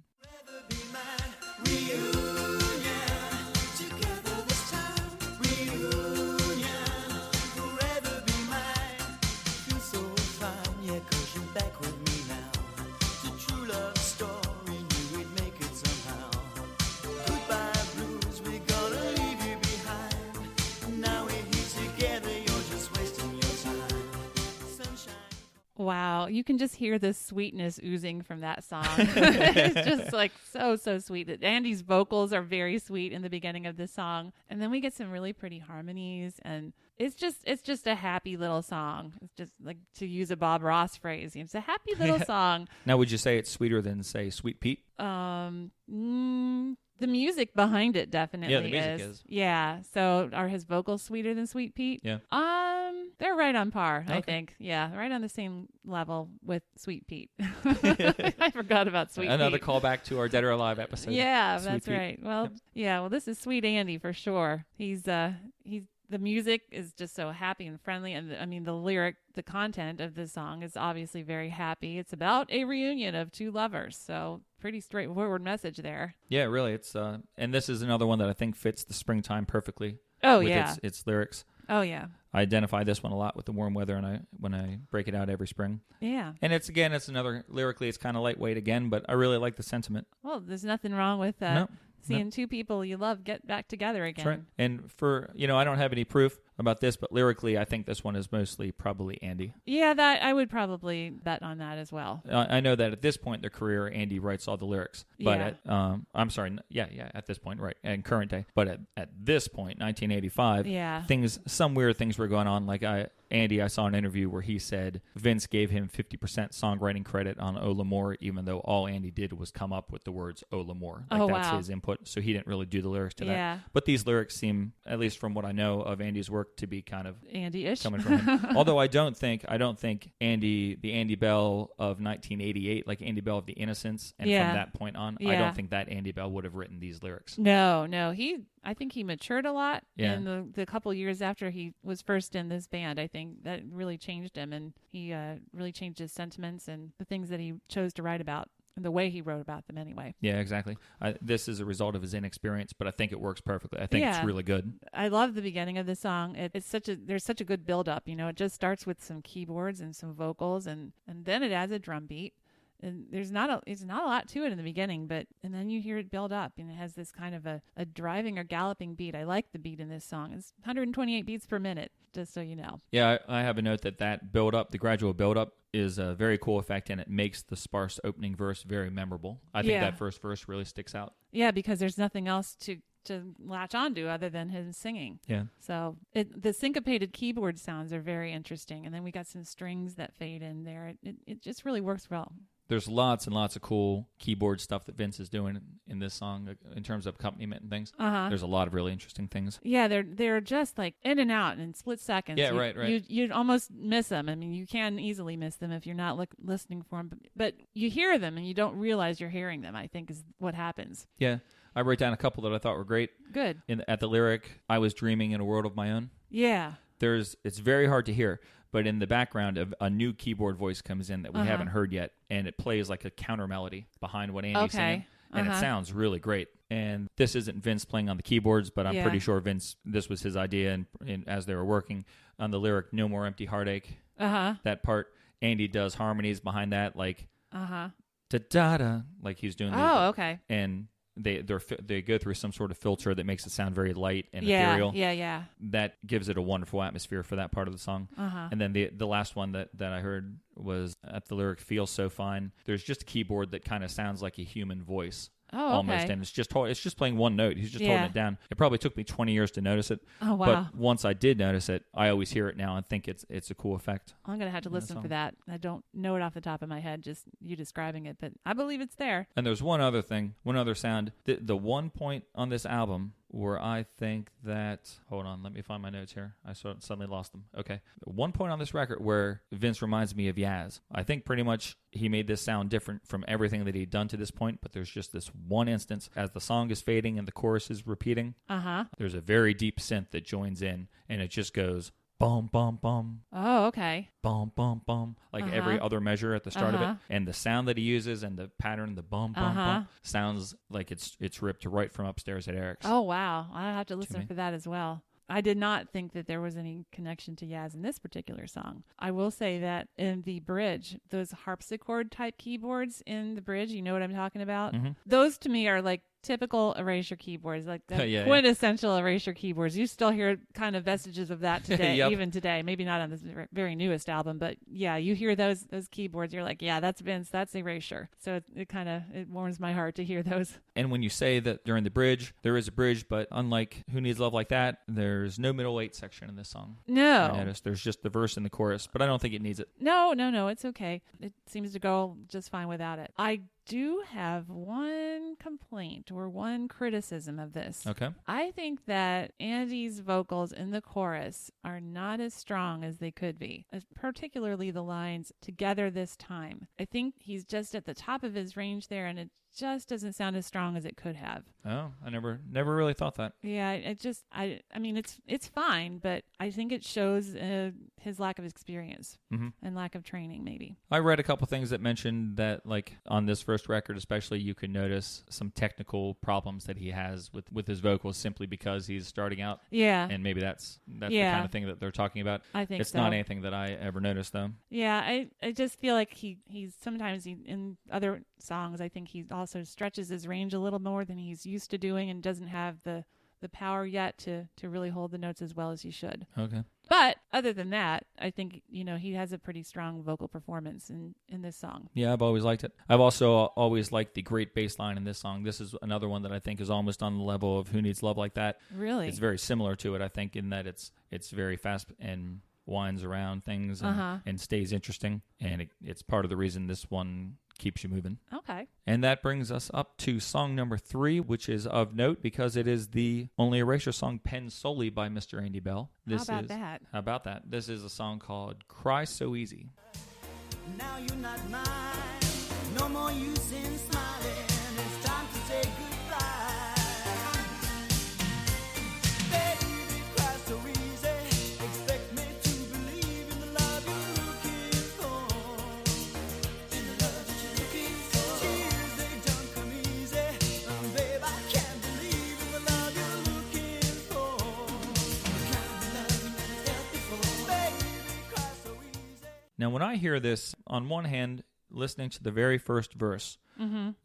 Wow, you can just hear the sweetness oozing from that song. It's just so sweet. Andy's vocals are very sweet in the beginning of this song, and then we get some really pretty harmonies, and it's just a happy little song. It's just to use a Bob Ross phrase, it's a happy little song. Now, would you say it's sweeter than, say, Sweet Pete? The music behind it definitely the music is. Yeah. So are his vocals sweeter than Sweet Pete? Yeah. They're right on par, okay. I think. Yeah, right on the same level with Sweet Pete. I forgot about Sweet Pete. Another callback to our Dead or Alive episode. Yeah, Sweet that's Pete. right. Well, well, this is Sweet Andy for sure. He's the music is just so happy and friendly. And I mean, the content of the song is obviously very happy. It's about a reunion of two lovers. So pretty straightforward message there. Yeah, really. It's and this is another one that I think fits the springtime perfectly. Oh, with yeah. its lyrics. Oh, yeah. I identify this one a lot with the warm weather, and when I break it out every spring. Yeah. And it's another, lyrically, it's kind of lightweight again, but I really like the sentiment. Well, there's nothing wrong with seeing two people you love get back together again. That's right. And for, I don't have any proof about this, but lyrically, I think this one is mostly probably Andy. Yeah, that I would probably bet on that as well. I know that at this point in their career, Andy writes all the lyrics. But Yeah. I'm sorry, at this point, right, in current day. But at this point, 1985, Yeah. some weird things were going on. Like Andy, I saw an interview where he said Vince gave him 50% songwriting credit on Oh L'Amour, even though all Andy did was come up with the words Oh L'Amour. That's his input, so he didn't really do the lyrics to that. But these lyrics seem, at least from what I know of Andy's work, to be kind of Andy-ish coming from him. Although I don't think Andy, the Andy Bell of 1988, like Andy Bell of the Innocents, and from that point on, I don't think that Andy Bell would have written these lyrics. No. I think he matured a lot in the couple years after he was first in this band. I think that really changed him, and he really changed his sentiments and the things that he chose to write about. And the way he wrote about them anyway. Yeah, exactly. This is a result of his inexperience, but I think it works perfectly. I think it's really good. I love the beginning of the song. There's such a good build up. It just starts with some keyboards and some vocals, and then it adds a drum beat. And it's not a lot to it in the beginning, and then you hear it build up, and it has this kind of a driving or galloping beat. I like the beat in this song. It's 128 beats per minute, just so you know. Yeah, I have a note that build up, the gradual build up, is a very cool effect, and it makes the sparse opening verse very memorable. I think that first verse really sticks out. Yeah, because there's nothing else to latch onto other than him singing. Yeah. So the syncopated keyboard sounds are very interesting, and then we got some strings that fade in there. It just really works well. There's lots and lots of cool keyboard stuff that Vince is doing in this song in terms of accompaniment and things. There's a lot of really interesting things. Yeah, they're just like in and out in split seconds. Yeah, right. You'd almost miss them. I mean, you can easily miss them if you're not listening for them. But you hear them and you don't realize you're hearing them, I think is what happens. Yeah. I wrote down a couple that I thought were great. Good. At the lyric, I was dreaming in a world of my own. Yeah. It's very hard to hear. But in the background, a new keyboard voice comes in that we haven't heard yet, and it plays like a counter melody behind what Andy's singing, and it sounds really great. And this isn't Vince playing on the keyboards, but I'm pretty sure this was his idea, and as they were working on the lyric "No More Empty Heartache," that part, Andy does harmonies behind that, like da da da, like he's doing. And they go through some sort of filter that makes it sound very light and ethereal. Yeah. That gives it a wonderful atmosphere for that part of the song. And then the last one that I heard was at the lyric "Feels So Fine." There's just a keyboard that kind of sounds like a human voice. Almost, and it's just playing one note. He's just holding it down. It probably took me 20 years to notice it. Oh wow! But once I did notice it, I always hear it now and think it's a cool effect. I'm gonna have to listen for that. I don't know it off the top of my head, just you describing it, but I believe it's there. And there's one other sound. The one point on this album where I think that, hold on, let me find my notes here. I suddenly lost them. Okay. One point on this record where Vince reminds me of Yaz. I think pretty much he made this sound different from everything that he'd done to this point, but there's just this one instance as the song is fading and the chorus is repeating. There's a very deep synth that joins in, and it just goes bum, bum, bum. Oh, okay. Bum, bum, bum. Like every other measure at the start of it. And the sound that he uses and the pattern, the bum, bum, bum, sounds like it's ripped right from upstairs at Eric's. Oh, wow. I'll have to listen for that as well. I did not think that there was any connection to Yaz in this particular song. I will say that in the bridge, those harpsichord type keyboards in the bridge, you know what I'm talking about? Those to me are like typical Erasure keyboards, like the quintessential Erasure keyboards. You still hear kind of vestiges of that today, even today. Maybe not on this very newest album, but yeah, you hear those keyboards. You're like, yeah, that's Vince, that's Erasure. So it warms my heart to hear those. And when you say that during the bridge, there is a bridge, but unlike Who Needs Love Like That, there's no middle eight section in this song. No. I noticed there's just the verse and the chorus, but I don't think it needs it. No, it's okay. It seems to go just fine without it. I do have one complaint or one criticism of this. Okay. I think that Andy's vocals in the chorus are not as strong as they could be, particularly the lines "together this time." I think he's just at the top of his range there, and it just doesn't sound as strong as it could have. Oh, I never really thought that. Yeah, I mean, it's fine, but I think it shows his lack of experience and lack of training, maybe. I read a couple things that mentioned that, like, on this first record especially, you can notice some technical problems that he has with his vocals simply because he's starting out. Yeah. And maybe that's the kind of thing that they're talking about. I think it's so. not anything that I ever noticed, though. Yeah, I just feel like he's sometimes in other songs, I think he also stretches his range a little more than he's used to doing and doesn't have the power yet to really hold the notes as well as he should. Okay. But other than that, I think, he has a pretty strong vocal performance in this song. Yeah, I've always liked it. I've also always liked the great bass line in this song. This is another one that I think is almost on the level of Who Needs Love Like That. Really? It's very similar to it, I think, in that it's very fast and winds around things and stays interesting. And it's part of the reason this one keeps you moving. Okay. And that brings us up to song number 3, which is of note because it is the only Erasure song penned solely by Mr. Andy Bell. How about that? This is a song called Cry So Easy. Now you're not mine. No more use in smiling. It's time to say goodbye. Baby, cry so easy. Expect me to believe in the love you're looking for. In the love that you're looking for. Tears, they don't come easy. Babe, I can't believe in the love you're looking for. The kind of love you never felt before. Baby, cry so easy. Now, when I hear this, on one hand, listening to the very first verse,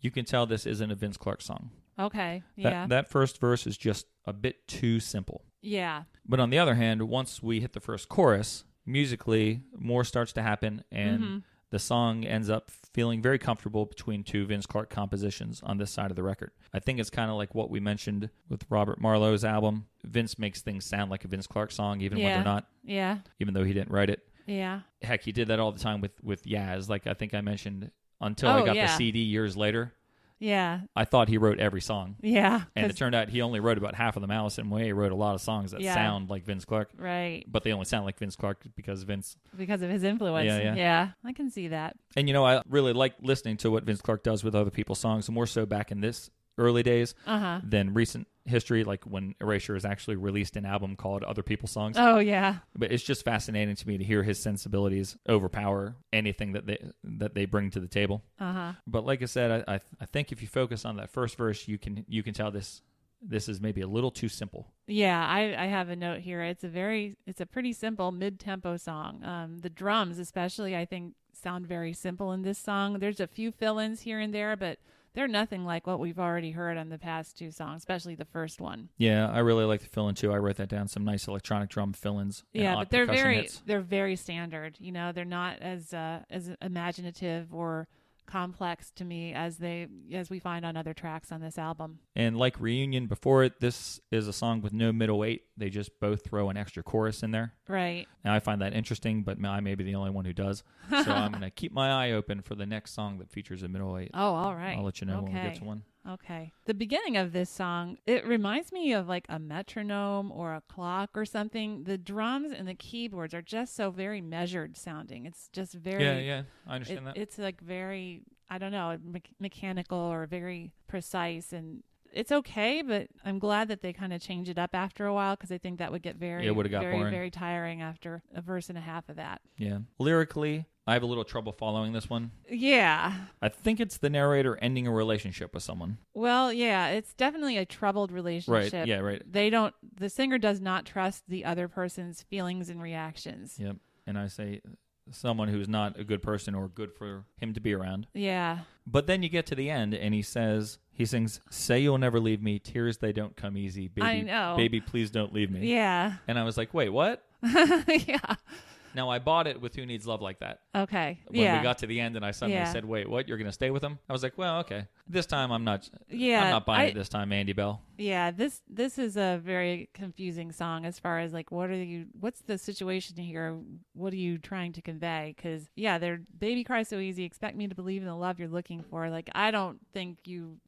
you can tell this isn't a Vince Clarke song. Okay, yeah. That first verse is just a bit too simple. Yeah. But on the other hand, once we hit the first chorus, musically, more starts to happen, and the song ends up feeling very comfortable between two Vince Clarke compositions on this side of the record. I think it's kind of like what we mentioned with Robert Marlowe's album. Vince makes things sound like a Vince Clarke song, even when they're not. Yeah. Even though he didn't write it. Yeah. Heck, he did that all the time with Yaz. Like I think I mentioned, until I got the CD years later. Yeah. I thought he wrote every song. Yeah. And it turned out he only wrote about half of them. Allison Way wrote a lot of songs that sound like Vince Clarke. Right. But they only sound like Vince Clarke because of his influence. Yeah. I can see that. And I really like listening to what Vince Clarke does with other people's songs, more so back in this early days than recent history, like when Erasure has actually released an album called Other People's Songs. Oh, yeah. But it's just fascinating to me to hear his sensibilities overpower anything that they bring to the table. But like I said, I think if you focus on that first verse, you can tell this is maybe a little too simple. Yeah, I have a note here. It's a pretty simple mid-tempo song. The drums especially, I think, sound very simple in this song. There's a few fill-ins here and there, but they're nothing like what we've already heard on the past two songs, especially the first one. Yeah, I really like the fill-in too. I wrote that down. Some nice electronic drum fill-ins. Yeah, but they're very standard. They're not as imaginative or complex to me as we find on other tracks on this album. And like Reunion before it, this is a song with no middle eight. They just both throw an extra chorus in there. Right. Now I find that interesting, but I may be the only one who does. So I'm going to keep my eye open for the next song that features a middle eight. Oh, all right. I'll let you know when we get to one. Okay. The beginning of this song, it reminds me of like a metronome or a clock or something. The drums and the keyboards are just so very measured sounding. It's just very... Yeah, I understand that. It's like very, I don't know, mechanical or very precise, and it's okay, but I'm glad that they kind of change it up after a while, because I think that would get very boring. Very tiring after a verse and a half of that. Yeah. Lyrically, I have a little trouble following this one. Yeah. I think it's the narrator ending a relationship with someone. Well, yeah, it's definitely a troubled relationship. Right, yeah, right. The singer does not trust the other person's feelings and reactions. Yep. And I say someone who's not a good person or good for him to be around. Yeah. But then you get to the end and he sings, "Say you'll never leave me, tears they don't come easy, baby. I know. Baby, please don't leave me." Yeah. And I was like, wait, what? Yeah. Now, I bought it with Who Needs Love Like That. Okay. When we got to the end and I suddenly said, wait, what? You're going to stay with him? I was like, well, okay. This time I'm not buying it this time, Andy Bell. Yeah, this is a very confusing song as far as like what's the situation here? What are you trying to convey? Because they're "Baby Cry So Easy, expect me to believe in the love you're looking for." Like, I don't think you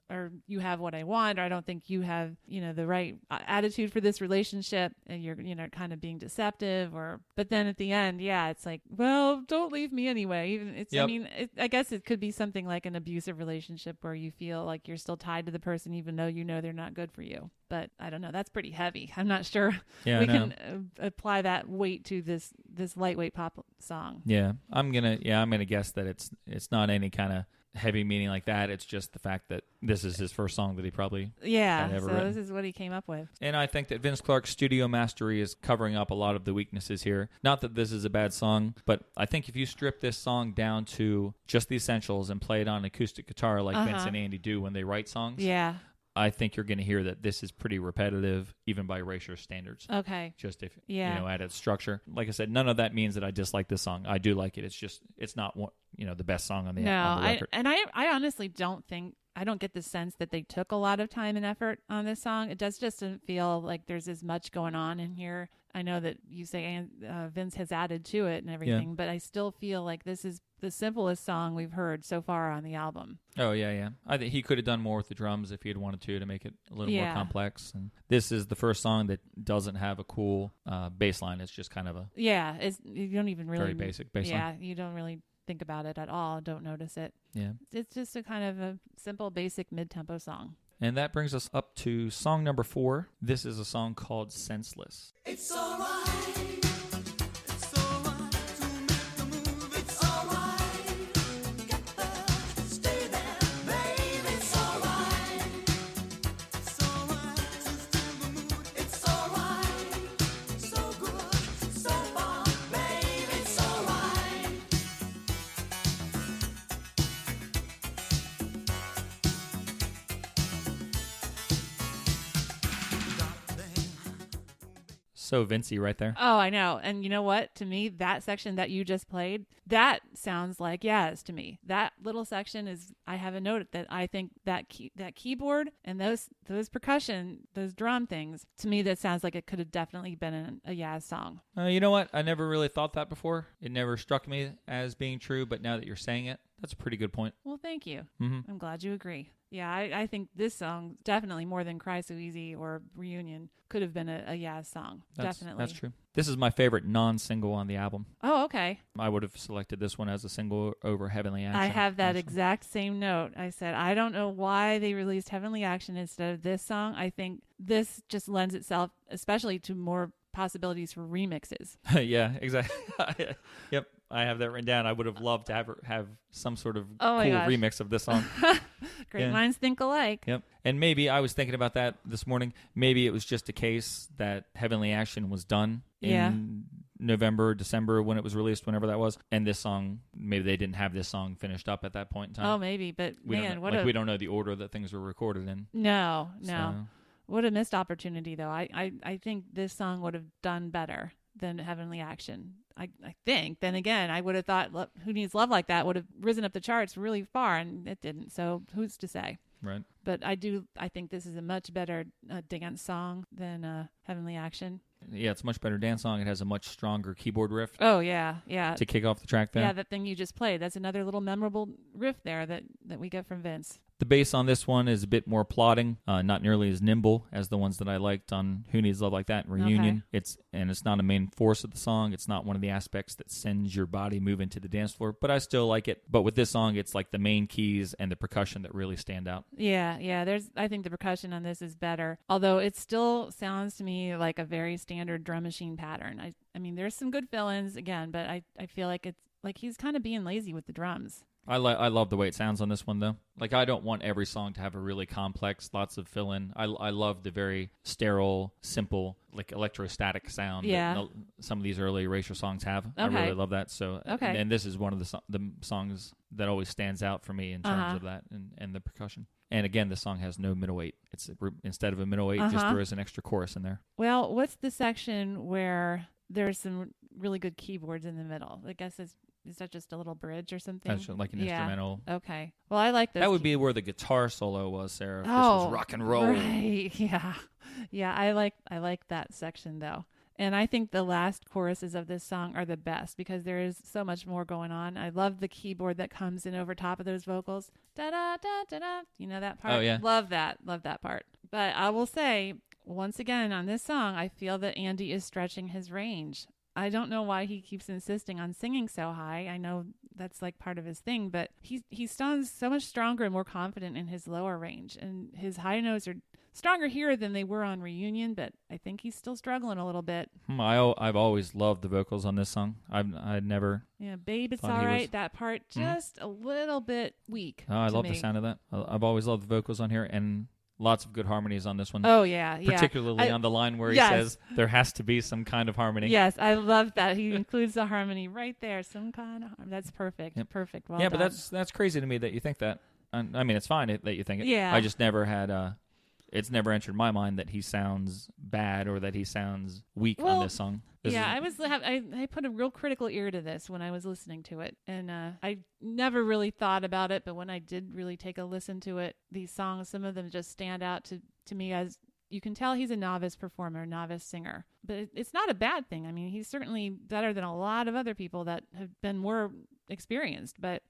have what I want, or I don't think you have the right attitude for this relationship, and you're kind of being deceptive. But then at the end, it's like, well, don't leave me anyway. Even I guess it could be something like an abusive relationship where you feel like you're still tied to the person even though you know they're not good for you. But I don't know. That's pretty heavy. I'm not sure Yeah, we I know. can apply that weight to this lightweight pop song. Yeah, I'm gonna guess that it's not any kind of heavy meaning like that. It's just the fact that this is his first song that he probably Yeah, had ever so written. this is what he came up with. And I think that Vince Clarke's studio mastery is covering up a lot of the weaknesses here. Not that this is a bad song, but I think if you strip this song down to just the essentials and play it on acoustic guitar like Vince and Andy do when they write songs, Yeah. I think you're going to hear that this is pretty repetitive, even by Erasure standards. Okay. Just if, Yeah. at its structure. Like I said, none of that means that I dislike this song. I do like it. It's just, it's not, the best song on the record. I honestly don't get the sense that they took a lot of time and effort on this song. It doesn't feel like there's as much going on in here. I know that you say Vince has added to it and everything, but I still feel like this is the simplest song we've heard so far on the album. Oh, yeah. I think he could have done more with the drums if he had wanted to make it a little more complex. And this is the first song that doesn't have a cool bass line. It's just kind of a you don't even really very basic bass line. Yeah, you don't really think about it at all. Don't notice it. Yeah. It's just a kind of a simple, basic mid-tempo song. And that brings us up to song number 4. This is a song called Senseless. It's alright. It's alright to make the move. It's alright. Get there, stay there, babe. It's alright. It's alright to steal the mood. It's alright. So good, so far, babe. It's alright. So Vincey right there. Oh, I know. And you know what? To me, that section that you just played, that sounds like Yaz to me. That little section is, I have a note that I think that keyboard and those percussion, those drum things, to me, that sounds like it could have definitely been a Yaz song. You know what? I never really thought that before. It never struck me as being true, but now that you're saying it, that's a pretty good point. Well, thank you. Mm-hmm. I'm glad you agree. Yeah, I think this song, definitely more than Cry So Easy or Reunion, could have been a Yaz song. Definitely. That's true. This is my favorite non-single on the album. Oh, okay. I would have selected this one as a single over Heavenly Action. I have that actually. exact same note. I said, I don't know why they released Heavenly Action instead of this song. I think this just lends itself, especially to more possibilities for remixes. Yeah, exactly. Yep, I have that written down. I would have loved to have some sort of cool gosh. remix of this song. Great minds think alike. Yep. And maybe I was thinking about that this morning. Maybe it was just a case that Heavenly Action was done in November, December when it was released, whenever that was. And this song, maybe they didn't have this song finished up at that point in time. Oh, maybe. But we man, we don't know the order that things were recorded in. No. So. What a missed opportunity, though. I think this song would have done better than Heavenly Action. I think. Then again, I would have thought Who Needs Love Like That would have risen up the charts really far, and it didn't. So who's to say? Right. But I think this is a much better dance song than Heavenly Action. Yeah, it's a much better dance song. It has a much stronger keyboard riff. Oh, yeah. To kick off the track there. Yeah, that thing you just played. That's another little memorable riff there that we get from Vince. The bass on this one is a bit more plodding, not nearly as nimble as the ones that I liked on Who Needs Love Like That and Reunion. Okay. It's not a main force of the song. It's not one of the aspects that sends your body moving to the dance floor, but I still like it. But with this song, it's like the main keys and the percussion that really stand out. Yeah. I think the percussion on this is better, although it still sounds to me like a very standard drum machine pattern. I mean, there's some good fill-ins again, but I feel like it's like he's kind of being lazy with the drums. I love the way it sounds on this one, though. Like, I don't want every song to have a really complex, lots of fill-in. I love the very sterile, simple, like electrostatic sound that some of these early Erasure songs have. Okay. I really love that. So, okay. And this is one of the songs that always stands out for me in terms of that and the percussion. And again, the song has no middle eight. It's instead of a middle eight, just there is an extra chorus in there. Well, what's the section where there's some really good keyboards in the middle? I guess is that just a little bridge or something? That's like an instrumental. Okay. Well, I like those. That would be where the guitar solo was, Sarah. If this was rock and roll. Right. Yeah. Yeah. I like that section though. And I think the last choruses of this song are the best because there is so much more going on. I love the keyboard that comes in over top of those vocals. Da da da da da. You know that part? Oh yeah. Love that part. But I will say, once again, on this song, I feel that Andy is stretching his range. I don't know why he keeps insisting on singing so high. I know that's like part of his thing. But he sounds so much stronger and more confident in his lower range, and his high notes are stronger here than they were on Reunion, but I think he's still struggling a little bit. I've always loved the vocals on this song. I'd never. Yeah, Babe, It's Thought he All Right. was- That part just a little bit weak. Oh, I to love me. the sound of that. I've always loved the vocals on here, and lots of good harmonies on this one. Oh yeah, yeah. Particularly on the line where he Yes. says there has to be some kind of harmony. Yes, I love that. He includes the harmony right there. Some kind of harmony. That's perfect. Yep. Perfect. Well yeah, done. but that's crazy to me that you think that. I mean, it's fine that you think it. Yeah. I just never had it's never entered my mind that he sounds bad or that he sounds weak on Well, this song. I put a real critical ear to this when I was listening to it, and I never really thought about it, but when I did really take a listen to it, these songs, some of them just stand out to me as you can tell he's a novice performer, novice singer. But it's not a bad thing. I mean, he's certainly better than a lot of other people that have been more experienced, but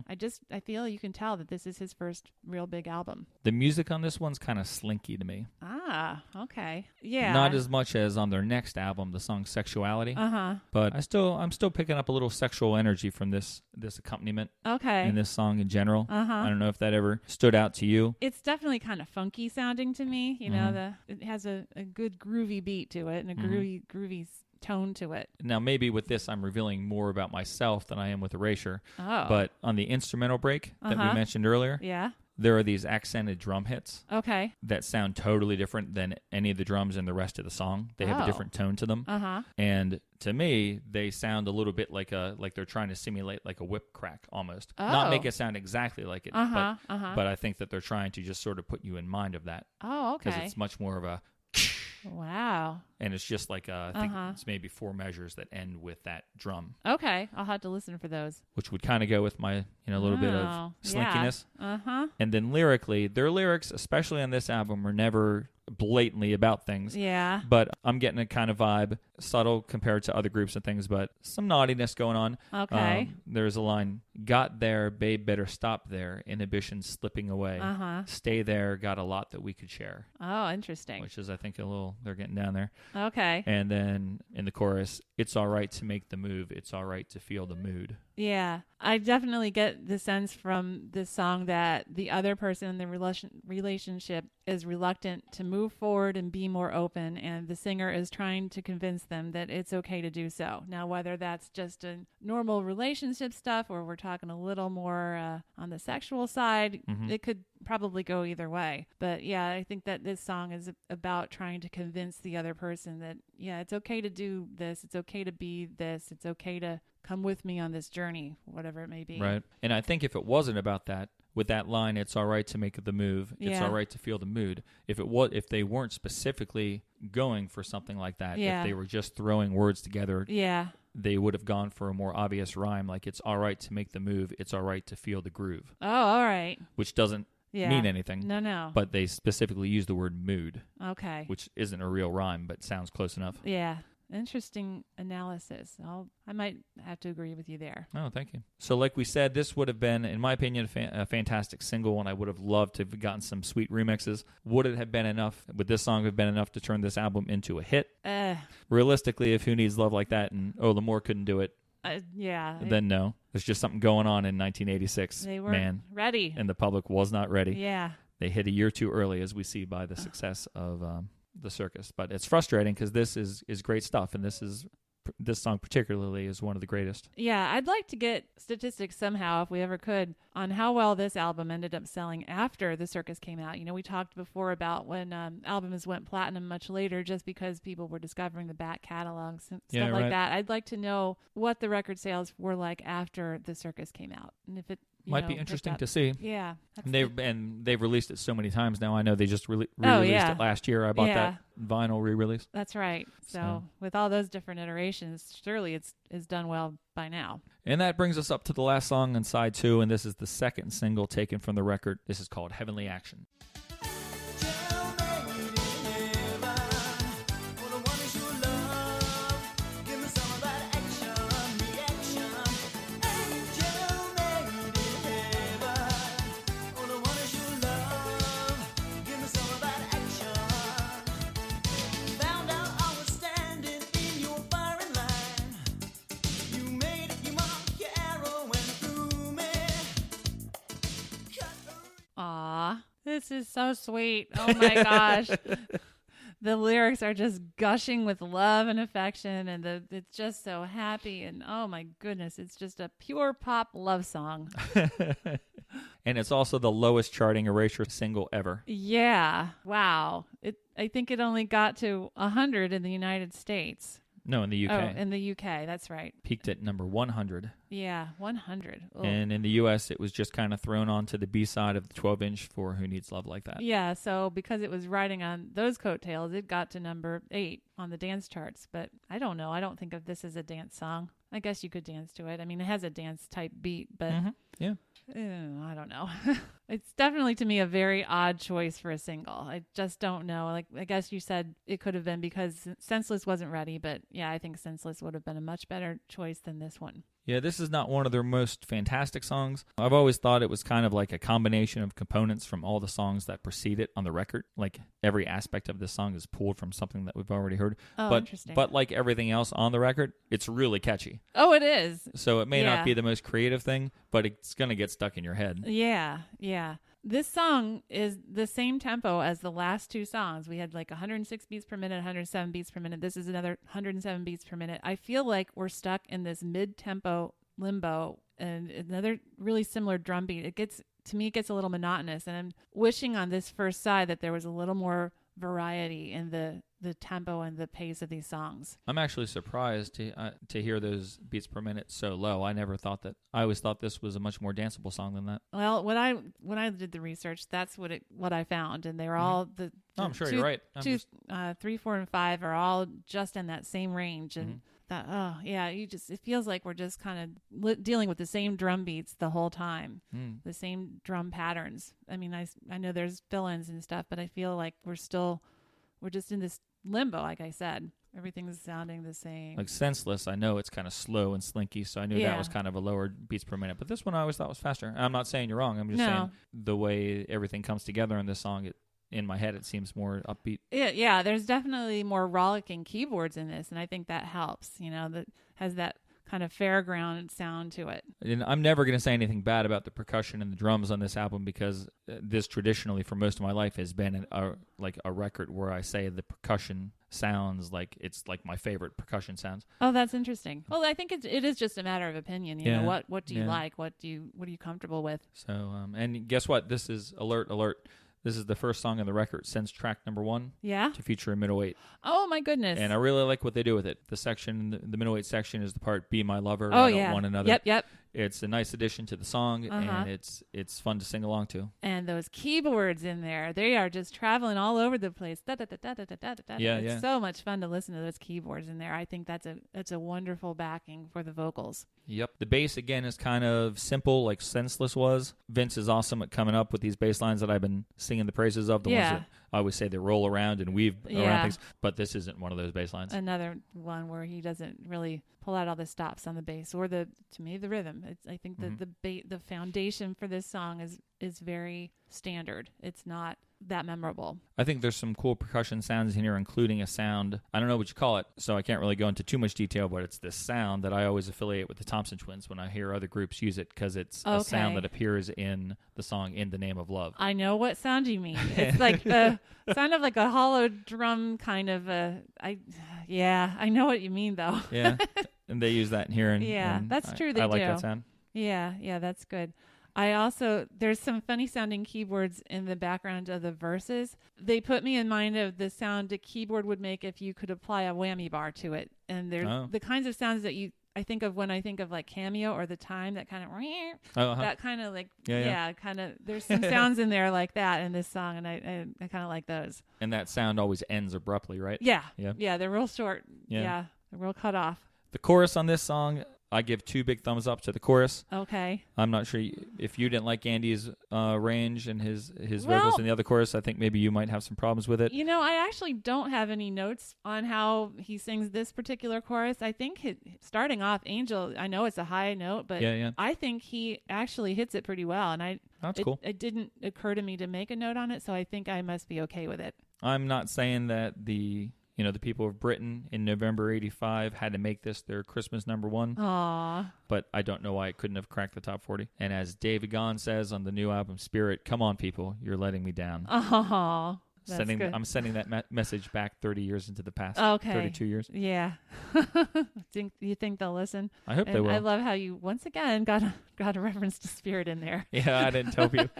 I feel you can tell that this is his first real big album. The music on this one's kind of slinky to me. Ah, okay. Yeah. Not as much as on their next album, the song Sexuality. Uh-huh. But I'm still picking up a little sexual energy from this accompaniment Okay. in this song in general. Uh-huh. I don't know if that ever stood out to you. It's definitely kind of funky sounding to me. You know, it has a good groovy beat to it and a groovy tone to it. Now, maybe with this, I'm revealing more about myself than I am with Erasure. Oh. But on the instrumental break that we mentioned earlier, Yeah. there are these accented drum hits Okay. that sound totally different than any of the drums in the rest of the song. They have a Oh. different tone to them. Uh-huh. And to me, they sound a little bit like they're trying to simulate like a whip crack almost. Oh. Not make it sound exactly like it, Uh-huh. but Uh-huh. but I think that they're trying to just sort of put you in mind of that Oh, because okay. it's much more of a, Wow. and it's just like I think it's maybe 4 measures that end with that drum, Okay. I'll have to listen for those. which would kind of go with my little bit of Oh, slinkiness. Yeah. Uh-huh. And then lyrically, their lyrics, especially on this album, are never blatantly about things. Yeah. But I'm getting a kind of vibe, subtle compared to other groups and things, but some naughtiness going on. Okay. There's a line, got there, babe, better stop there, inhibition slipping away. Uh-huh. Stay there, got a lot that we could share. Oh, interesting. Which is, I think, they're getting down there. Okay. And then in the chorus, it's all right to make the move, it's all right to feel the mood. Yeah, I definitely get the sense from this song that the other person in the relationship is reluctant to move forward and be more open, and the singer is trying to convince them that it's okay to do so. Now, whether that's just a normal relationship stuff or we're talking a little more on the sexual side, it could probably go either way. But yeah, I think that this song is about trying to convince the other person that, yeah, it's okay to do this, it's okay to be this, it's okay to come with me on this journey, whatever it may be. Right. And I think if it wasn't about that, with that line, it's all right to make the move, it's Yeah. all right to feel the mood. If they weren't specifically going for something like that, Yeah. if they were just throwing words together, Yeah. they would have gone for a more obvious rhyme, like it's all right to make the move, it's all right to feel the groove, Oh, all right. which doesn't Yeah. mean anything. No. But they specifically use the word mood, Okay. which isn't a real rhyme, but sounds close enough. Yeah. Interesting analysis. I might have to agree with you there. Oh, thank you. So like we said, this would have been, in my opinion, a fantastic single, and I would have loved to have gotten some sweet remixes. Would it have been enough, would this song have been enough to turn this album into a hit? Realistically, if Who Needs Love Like That and Oh, L'Amour couldn't do it, yeah. then no. There's just something going on in 1986. They weren't Man, ready. and the public was not ready. Yeah. They hit a year too early, as we see by the success of the circus. But it's frustrating because this is great stuff, and this song particularly is one of the greatest. Yeah, I'd like to get statistics somehow, if we ever could, on how well this album ended up selling after the circus came out. You know, we talked before about when albums went platinum much later just because people were discovering the back catalogs and stuff like right. that. I'd like to know what the record sales were like after the circus came out. And if it Might be interesting to see. Yeah. And they've released it so many times now. I know they just re-released yeah. it last year. I bought Yeah. that vinyl re-release. That's right. So So- with all those different iterations, surely it's done well by now. And that brings us up to the last song on side 2, and this is the second single taken from the record. This is called Heavenly Action. Found out I was standing in your firing line. You made it, you marked your arrow and this is so sweet. Oh my gosh. The lyrics are just gushing with love and affection, and it's just so happy. And oh my goodness, it's just a pure pop love song. And it's also the lowest charting Erasure single ever. Yeah. Wow. I think it only got to 100 in the United States. No, in the UK. Oh, in the UK. That's right. Peaked at number 100. Yeah, 100. Oh. And in the US, it was just kind of thrown onto the B-side of the 12-inch for Who Needs Love Like That. Yeah, so because it was riding on those coattails, it got to number 8 on the dance charts. But I don't know. I don't think of this as a dance song. I guess you could dance to it. I mean, it has a dance-type beat, but Yeah. I don't know. It's definitely, to me, a very odd choice for a single. I just don't know. Like, I guess you said it could have been because Senseless wasn't ready, but yeah, I think Senseless would have been a much better choice than this one. Yeah, this is not one of their most fantastic songs. I've always thought it was kind of like a combination of components from all the songs that precede it on the record. Like every aspect of this song is pulled from something that we've already heard. Oh, interesting. But like everything else on the record, it's really catchy. Oh, it is. So it may not be the most creative thing, but it's going to get stuck in your head. Yeah. This song is the same tempo as the last two songs. We had like 106 beats per minute, 107 beats per minute. This is another 107 beats per minute. I feel like we're stuck in this mid-tempo limbo and another really similar drum beat. It gets a little monotonous, and I'm wishing on this first side that there was a little more variety in the tempo and the pace of these songs. I'm actually surprised to hear those beats per minute so low. I always thought this was a much more danceable song than that. Well, when I did the research, that's what I found, and they were all the I'm sure you're right. 3, 4, and 5 are all just in that same range, and it feels like we're just kind of dealing with the same drum beats the whole time, the same drum patterns. I mean, I know there's fill-ins and stuff, but I feel like we're just in this limbo. Like I said, everything's sounding the same. Like Senseless, I know it's kind of slow and slinky, so I knew that was kind of a lower beats per minute. But this one I always thought was faster. I'm not saying you're wrong. I'm just saying the way everything comes together in this song, in my head, it seems more upbeat. Yeah, there's definitely more rollicking keyboards in this, and I think that helps. That has that kind of fairground sound to it. And I'm never going to say anything bad about the percussion and the drums on this album, because this traditionally for most of my life has been a record where I say the percussion sounds like it's like my favorite percussion sounds. Oh, that's interesting. Well, I think it is just a matter of opinion. You know, what do you like? What are you comfortable with? So, and guess what? This is alert. This is the first song on the record since track number 1 to feature a middle 8. Oh, my goodness. And I really like what they do with it. The middle 8 section is the part, Be My Lover, oh, I Don't Want Another. Yep. It's a nice addition to the song, and it's fun to sing along to. And those keyboards in there, they are just traveling all over the place. It's so much fun to listen to those keyboards in there. I think that's a wonderful backing for the vocals. Yep. The bass, again, is kind of simple, like Senseless was. Vince is awesome at coming up with these bass lines that I've been singing the praises of, the ones that I always say they roll around and weave around things, but this isn't one of those bass lines. Another one where he doesn't really pull out all the stops on the bass or to me the rhythm. I think the foundation for this song is very standard. It's not that memorable. I think there's some cool percussion sounds in here, including a sound, I don't know what you call it, so I can't really go into too much detail, but it's this sound that I always affiliate with the Thompson Twins when I hear other groups use it, because it's a sound that appears in the song In the Name of Love. I know what sound you mean. It's like the sound of like a hollow drum kind of I know what you mean though. Yeah. And they use that in here. And that's true. They I like do. that sound. Yeah, that's good. There's some funny sounding keyboards in the background of the verses. They put me in mind of the sound a keyboard would make if you could apply a whammy bar to it. And they're the kinds of sounds that I think of when I think of like Cameo or The Time, that kind of, that kind of like, kind of, there's some sounds in there like that in this song. And I kind of like those. And that sound always ends abruptly, right? Yeah. They're real short. Yeah. They're real cut off. The chorus on this song, I give 2 big thumbs up to the chorus. Okay. I'm not sure if you didn't like Andy's range and his vocals in the other chorus. I think maybe you might have some problems with it. I actually don't have any notes on how he sings this particular chorus. I think starting off, Angel, I know it's a high note, but I think he actually hits it pretty well. And that's cool. It didn't occur to me to make a note on it, so I think I must be okay with it. I'm not saying that the the people of Britain in November '85 had to make this their Christmas number one. Aw. But I don't know why it couldn't have cracked the top 40. And as David Gahan says on the new album Spirit, come on, people, you're letting me down. Oh, that's good. I'm sending that message back 30 years into the past. Okay. 32 years. Yeah. You think they'll listen? I hope And they will. I love how you once again got a reference to Spirit in there. Yeah, I didn't tell people.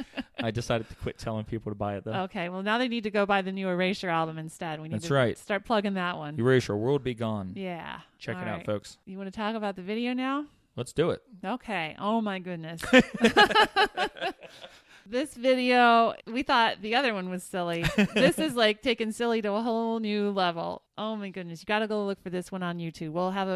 I decided to quit telling people to buy it, though. Okay, well now they need to go buy the new Erasure album instead. We need That's to right. start plugging that one. Erasure, World Be Gone. Yeah. Check All it out, right. folks. You want to talk about the video now? Let's do it. Okay. Oh my goodness. This video, we thought the other one was silly. This is like taking silly to a whole new level. Oh my goodness. You got to go look for this one on YouTube. We'll have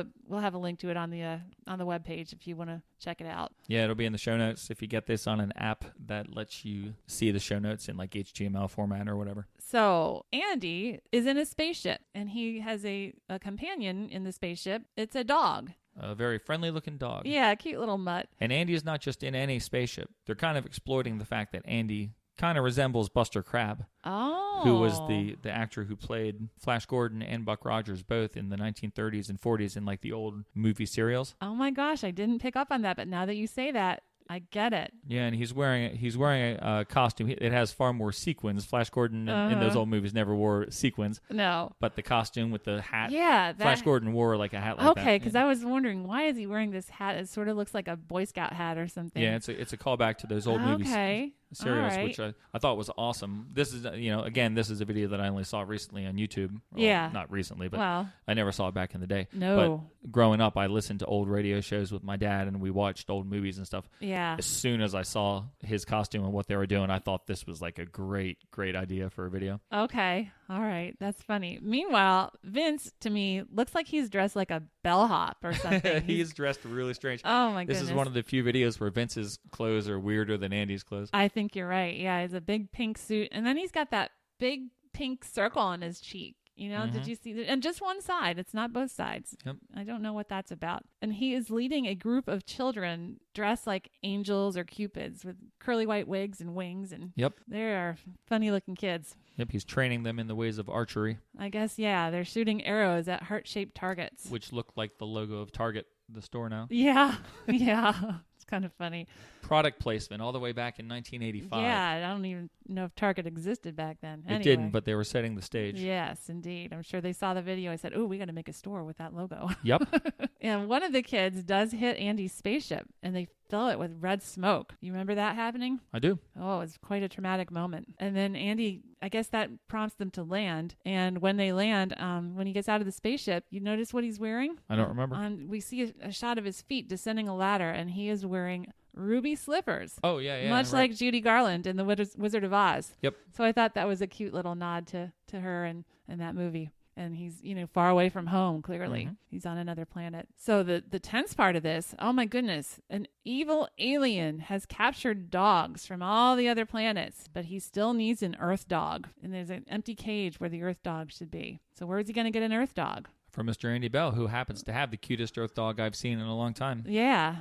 a link to it on the webpage if you want to check it out. Yeah, it'll be in the show notes if you get this on an app that lets you see the show notes in like HTML format or whatever. So Andy is in a spaceship and he has a companion in the spaceship. It's a dog. A very friendly-looking dog. Yeah, a cute little mutt. And Andy is not just in any spaceship. They're kind of exploiting the fact that Andy kind of resembles Buster Crabbe, Oh. who was the actor who played Flash Gordon and Buck Rogers both in the 1930s and 40s in like the old movie serials. Oh my gosh, I didn't pick up on that, but now that you say that, I get it. Yeah, and he's wearing a costume. It has far more sequins. Flash Gordon in those old movies never wore sequins, No. but the costume with the hat. Yeah. Flash Gordon wore like a hat like that. Okay, because I was wondering, why is he wearing this hat? It sort of looks like a Boy Scout hat or something. Yeah, it's a callback to those old movies. Okay. Serials, All right. which I thought was awesome. This is, again, this is a video that I only saw recently on YouTube. Well, Yeah. Not recently, but Well, I never saw it back in the day. no. But growing up, I listened to old radio shows with my dad, and we watched old movies and stuff. Yeah. As soon as I saw his costume and what they were doing, I thought this was like a great idea for a video. Okay. All right. That's funny. Meanwhile, Vince, to me, looks like he's dressed like a bellhop or something. He's dressed really strange. Oh, my This goodness. is one of the few videos where Vince's clothes are weirder than Andy's clothes. I think you're right. Yeah, he's a big pink suit. And then he's got that big pink circle on his cheek. Did you see that? And just one side. It's not both sides. Yep. I don't know what that's about. And he is leading a group of children dressed like angels or cupids with curly white wigs and wings. And Yep. they are funny looking kids. Yep, he's training them in the ways of archery, I guess, yeah. They're shooting arrows at heart-shaped targets. which look like the logo of Target, the store now. Yeah. Yeah. It's kind of funny. Product placement all the way back in 1985. Yeah. I don't even know if Target existed back then. It Anyway. didn't, but they were setting the stage. Yes, indeed. I'm sure they saw the video and said, "Oh, we got to make a store with that logo." Yep. And one of the kids does hit Andy's spaceship, and they fill it with red smoke. You remember that happening? I do. Oh, it was quite a traumatic moment. And then Andy, I guess that prompts them to land. And when they land, when he gets out of the spaceship, you notice what he's wearing? I don't remember. We see a shot of his feet descending a ladder, and he is wearing ruby slippers. Oh, yeah. Much right. like Judy Garland in The Wizard of Oz. Yep. So I thought that was a cute little nod to her and that movie. And he's, far away from home, clearly. Mm-hmm. He's on another planet. So the tense part of this, oh my goodness, an evil alien has captured dogs from all the other planets, but he still needs an Earth dog. And there's an empty cage where the Earth dog should be. So where's he going to get an Earth dog? From Mr. Andy Bell, who happens to have the cutest Earth dog I've seen in a long time. Yeah.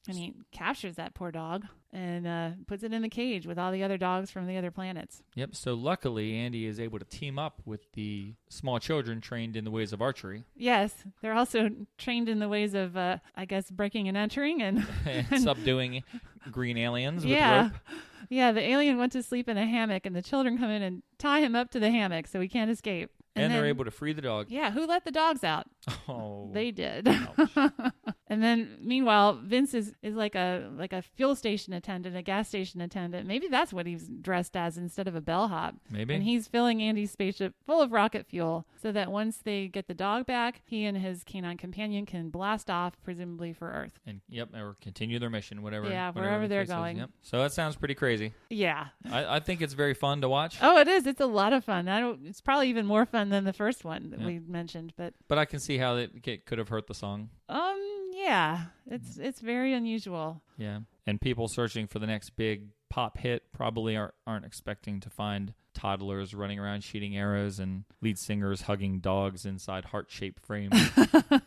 And he captures that poor dog and puts it in the cage with all the other dogs from the other planets. Yep. So luckily, Andy is able to team up with the small children trained in the ways of archery. Yes, they're also trained in the ways of, I guess, breaking and entering and and subduing green aliens with yeah. rope. Yeah, the alien went to sleep in a hammock, and the children come in and tie him up to the hammock so he can't escape. And they're then- able to free the dog. Yeah, who let the dogs out? Oh. They did. Ouch. And then, meanwhile, Vince is like a fuel station attendant, a gas station attendant. Maybe that's what he's dressed as instead of a bellhop. Maybe. And he's filling Andy's spaceship full of rocket fuel so that once they get the dog back, he and his canine companion can blast off, presumably for Earth. And or continue their mission, whatever. Yeah, whatever wherever the they're case is. going. Yep. So that sounds pretty crazy. Yeah. I think it's very fun to watch. Oh, it is. It's a lot of fun. It's probably even more fun than the first one that Yeah. we mentioned. But I can see how it could have hurt the song. yeah, it's very unusual. Yeah. And people searching for the next big pop hit probably aren't expecting to find toddlers running around shooting arrows and lead singers hugging dogs inside heart-shaped frames.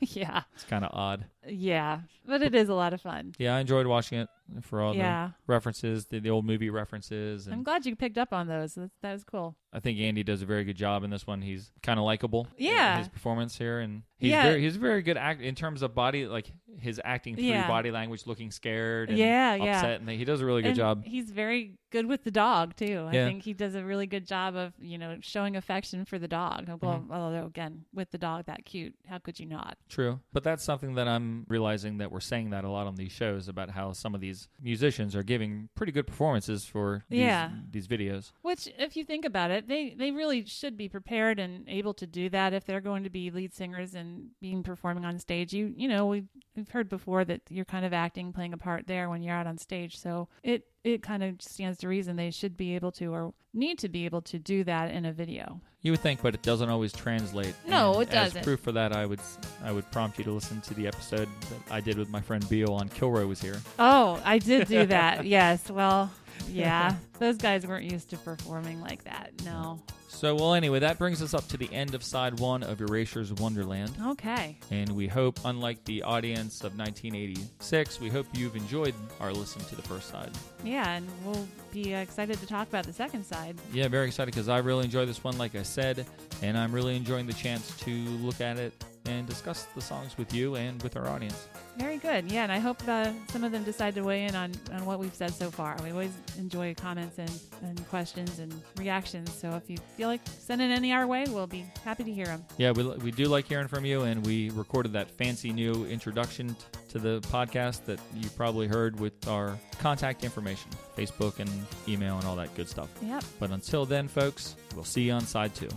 Yeah. It's kind of odd. Yeah. But it is a lot of fun. Yeah, I enjoyed watching it for all Yeah. the references, the old movie references. And I'm glad you picked up on those. That was cool. I think Andy does a very good job in this one. He's kind of likable. Yeah. In his performance here, and he's Yeah. he's a very good act in terms of body, like his acting through Yeah. body language, looking scared and Yeah, yeah. upset, and he does a really good And job. He's very good with the dog too. I Yeah. think he does a really good job of, showing affection for the dog. Well, Mm-hmm. although again, with the dog that cute, how could you not? True, but that's something that I'm realizing that we're saying that a lot on these shows about how some of these musicians are giving pretty good performances for these videos. Which, if you think about it, they really should be prepared and able to do that if they're going to be lead singers and being performing on stage. We've heard before that you're kind of acting, playing a part there when you're out on stage. So it kind of stands to reason they should be able to or need to be able to do that in a video. You would think, but it doesn't always translate. No, And it doesn't. As proof for that, I would prompt you to listen to the episode that I did with my friend Beal on Kilroy Was Here. Oh, I did do that. Yes. Well, yeah. Those guys weren't used to performing like that. No. So, well, anyway, that brings us up to the end of side one of Erasure's Wonderland. Okay. And we hope, unlike the audience of 1986, we hope you've enjoyed our listen to the first side. Yeah, and we'll be excited to talk about the second side. Yeah, very excited because I really enjoyed this one, like I said, and I'm really enjoying the chance to look at it and discuss the songs with you and with our audience. Very good. Yeah, and I hope some of them decide to weigh in on what we've said so far. We always enjoy comments and questions and reactions. So if you feel like sending any our way, we'll be happy to hear them. Yeah, we do like hearing from you, and we recorded that fancy new introduction to the podcast that you probably heard with our contact information, Facebook and email and all that good stuff. Yep. But until then, folks, we'll see you on side 2.